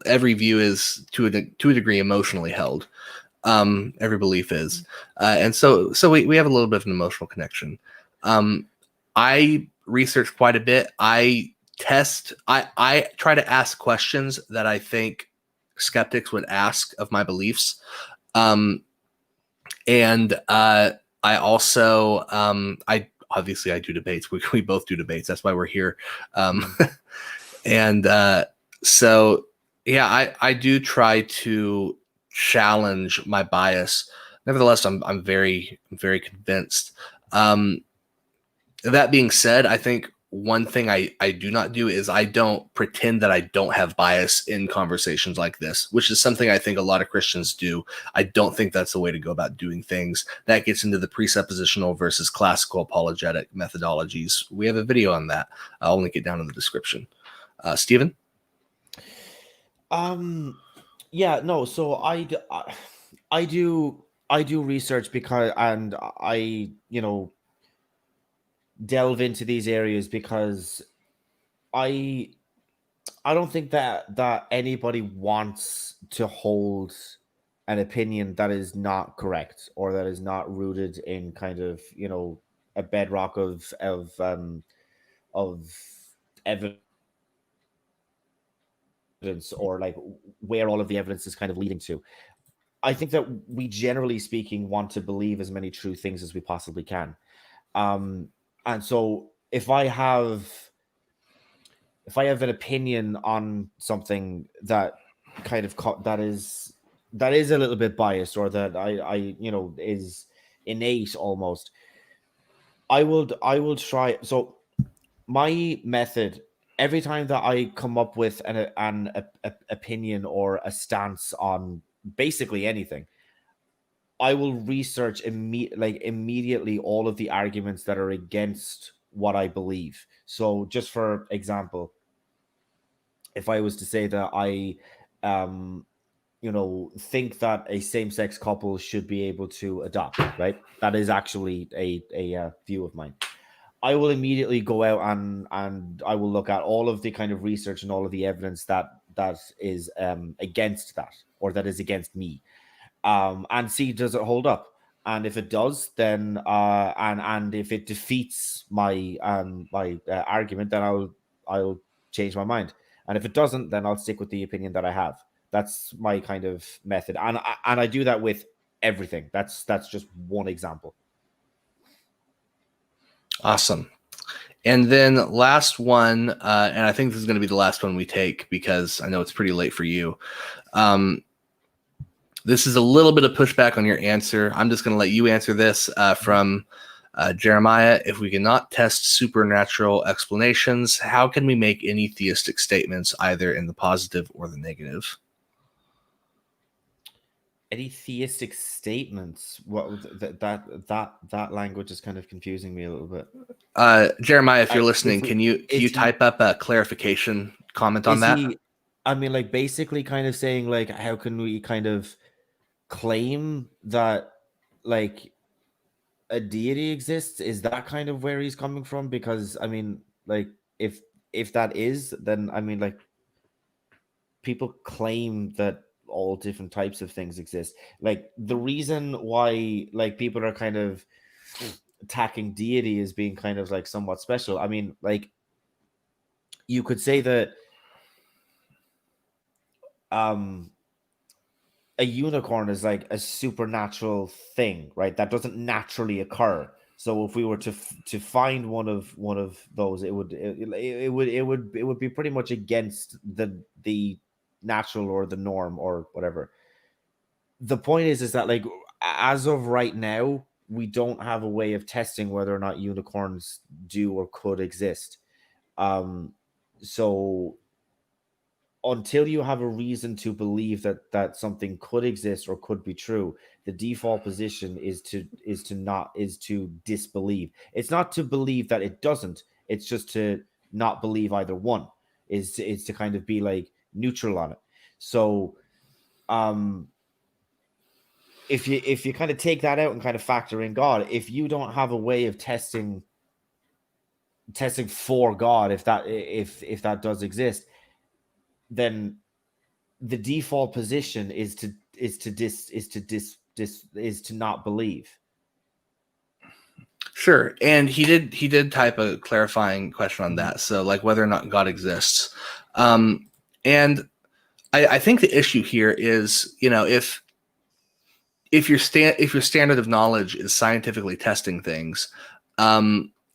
S2: Every view is to a degree emotionally held. Every belief is, and so we have a little bit of an emotional connection. I research quite a bit. I try to ask questions that I think skeptics would ask of my beliefs. And I also I obviously I do debates. We both do debates. That's why we're here. And so yeah, I do try to challenge my bias. Nevertheless, I'm very convinced. That being said, I think one thing I do not do is I don't pretend that I don't have bias in conversations like this, which is something I think a lot of Christians do. I don't think that's the way to go about doing things. That gets into the presuppositional versus classical apologetic methodologies. We have a video on that. I'll link it down in the description. Stephen?
S1: Yeah, no, so I do research because, and I, delve into these areas because I don't think that anybody wants to hold an opinion that is not correct or that is not rooted in kind of, a bedrock of evidence, or like where all of the evidence is kind of leading to. I think that we, generally speaking, want to believe as many true things as we possibly can. And so if I have an opinion on something that kind of that is a little bit biased, or that I is innate almost, I will try. So my method, every time that I come up with an opinion or a stance on basically anything, I will research immediately all of the arguments that are against what I believe. So just for example, if I was to say that I think that a same-sex couple should be able to adopt, right? That is actually a view of mine. I will immediately go out and I will look at all of the kind of research and all of the evidence that is against that, or that is against me, and see, does it hold up. And if it does, then and if it defeats my argument, then I'll change my mind. And if it doesn't, then I'll stick with the opinion that I have. That's my kind of method, and I do that with everything. That's just one example.
S2: Awesome. And then last one, and I think this is going to be the last one we take because I know it's pretty late for you. This is a little bit of pushback on your answer. I'm just going to let you answer this from Jeremiah. If we cannot test supernatural explanations, how can we make any theistic statements either in the positive or the negative?
S1: Any theistic statements? What that language is kind of confusing me a little bit.
S2: Jeremiah, if you're listening, can you type up a clarification comment on that?
S1: I mean, like, basically kind of saying, like, how can we kind of claim that, like, a deity exists? Is that kind of where he's coming from? Because I mean, like, if that is, then I mean, like, people claim that all different types of things exist. Like, the reason why, like, people are kind of attacking deity as being kind of like somewhat special, I mean, like, you could say that a unicorn is like a supernatural thing, right? That doesn't naturally occur. So if we were to find one of those, it would be pretty much against the natural or the norm or whatever. The point is that, like, as of right now, we don't have a way of testing whether or not unicorns do or could exist. So until you have a reason to believe that something could exist or could be true, the default position is to disbelieve. It's not to believe that it doesn't, it's just to not believe either one. is to kind of be like neutral on it. So if you kind of take that out and kind of factor in God, if you don't have a way of testing for God, if that does exist, then the default position is to not believe.
S2: Sure. And he did type a clarifying question on that. So like whether or not God exists. And I think the issue here is, if your standard of knowledge is scientifically testing things,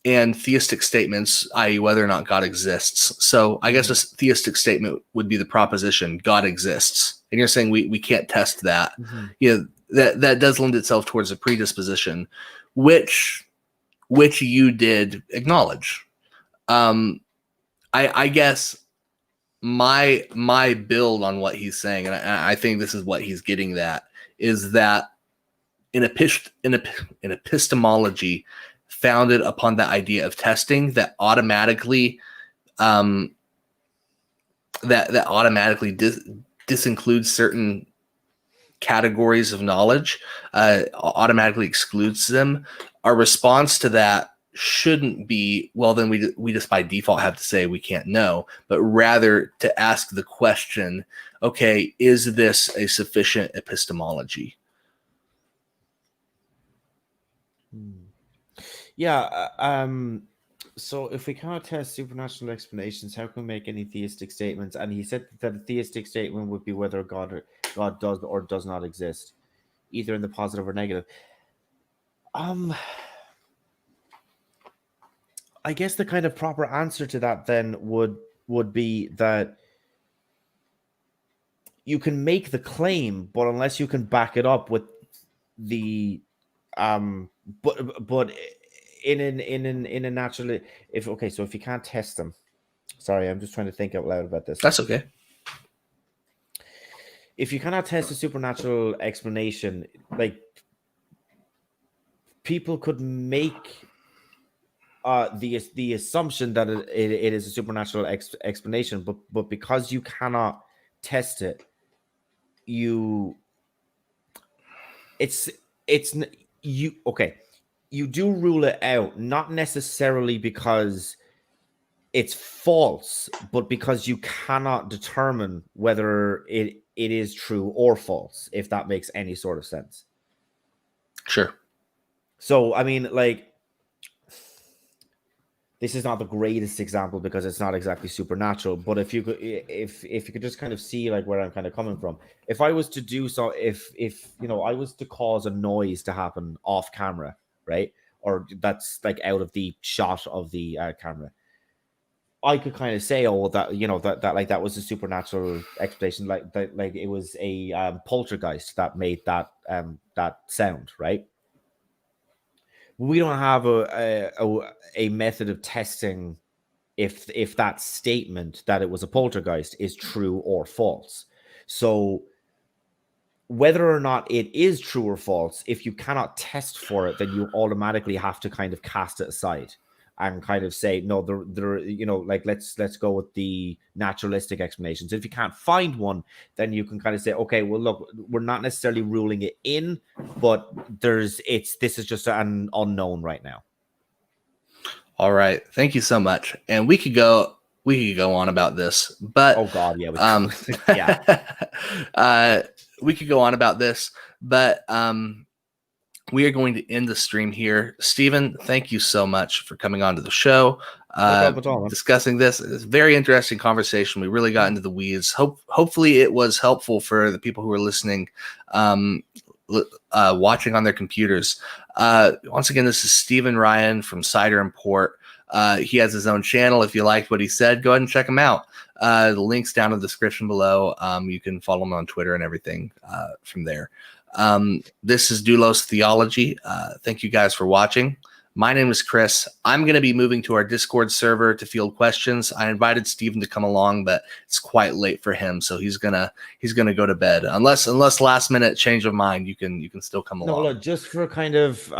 S2: and theistic statements, i.e., whether or not God exists. So I guess a theistic statement would be the proposition God exists, and you're saying we can't test that. That does lend itself towards a predisposition, which you did acknowledge. I guess my build on what he's saying, and I think this is what he's getting at, is that in epistemology founded upon the idea of testing, that automatically disincludes certain categories of knowledge, automatically excludes them. Our response to that shouldn't be, well, then we just by default have to say we can't know, but rather to ask the question, okay, is this a sufficient epistemology?
S1: Yeah. So if we cannot test supernatural explanations, how can we make any theistic statements? And he said that a theistic statement would be whether God does or does not exist, either in the positive or negative. I guess the kind of proper answer to that then would be that you can make the claim, but unless you can back it up with the but in a natural, so if you can't test them, sorry, I'm just trying to think out loud about this.
S2: That's okay.
S1: If you cannot test a supernatural explanation, like people could make the assumption that it is a supernatural explanation, but because you cannot test it, you do rule it out, not necessarily because it's false, but because you cannot determine whether it is true or false, if that makes any sort of sense.
S2: Sure.
S1: So, I mean, like, this is not the greatest example because it's not exactly supernatural, but if you could just kind of see like where I'm kind of coming from. If I was to do so, if I was to cause a noise to happen off camera, right? Or that's like out of the shot of the camera, I could kind of say, oh, that that was a supernatural explanation, like it was a poltergeist that made that sound, right? We don't have a method of testing if that statement that it was a poltergeist is true or false. So whether or not it is true or false, if you cannot test for it, then you automatically have to kind of cast it aside and kind of say, no, like let's go with the naturalistic explanations. If you can't find one, then you can kind of say, okay, well, look, we're not necessarily ruling it in, but this is just an unknown right now.
S2: All right, thank you so much. And we could go on about this, but
S1: oh god, yeah,
S2: we could go on about this, but we are going to end the stream here. Stephen, thank you so much for coming on to the show, discussing this. It's a very interesting conversation. We really got into the weeds. Hopefully it was helpful for the people who are listening, watching on their computers. Once again, this is Stephen Ryan from Cider and Port. He has his own channel. If you liked what he said, go ahead and check him out. The link's down in the description below. You can follow him on Twitter and everything from there. This is Doulos Theology. Thank you guys for watching. My name is Chris. I'm going to be moving to our Discord server to field questions. I invited Stephen to come along, but it's quite late for him, so he's gonna go to bed. Unless last minute change of mind, you can still come along.
S1: No, look, just for kind of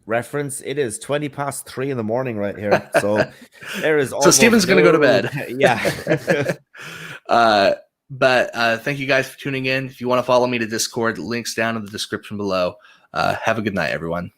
S1: reference, it is 20 past 3 in the morning right here. So there is
S2: So Stephen's going to go to bed.
S1: Yeah.
S2: But thank you guys for tuning in. If you want to follow me to Discord, links down in the description below. Have a good night, everyone.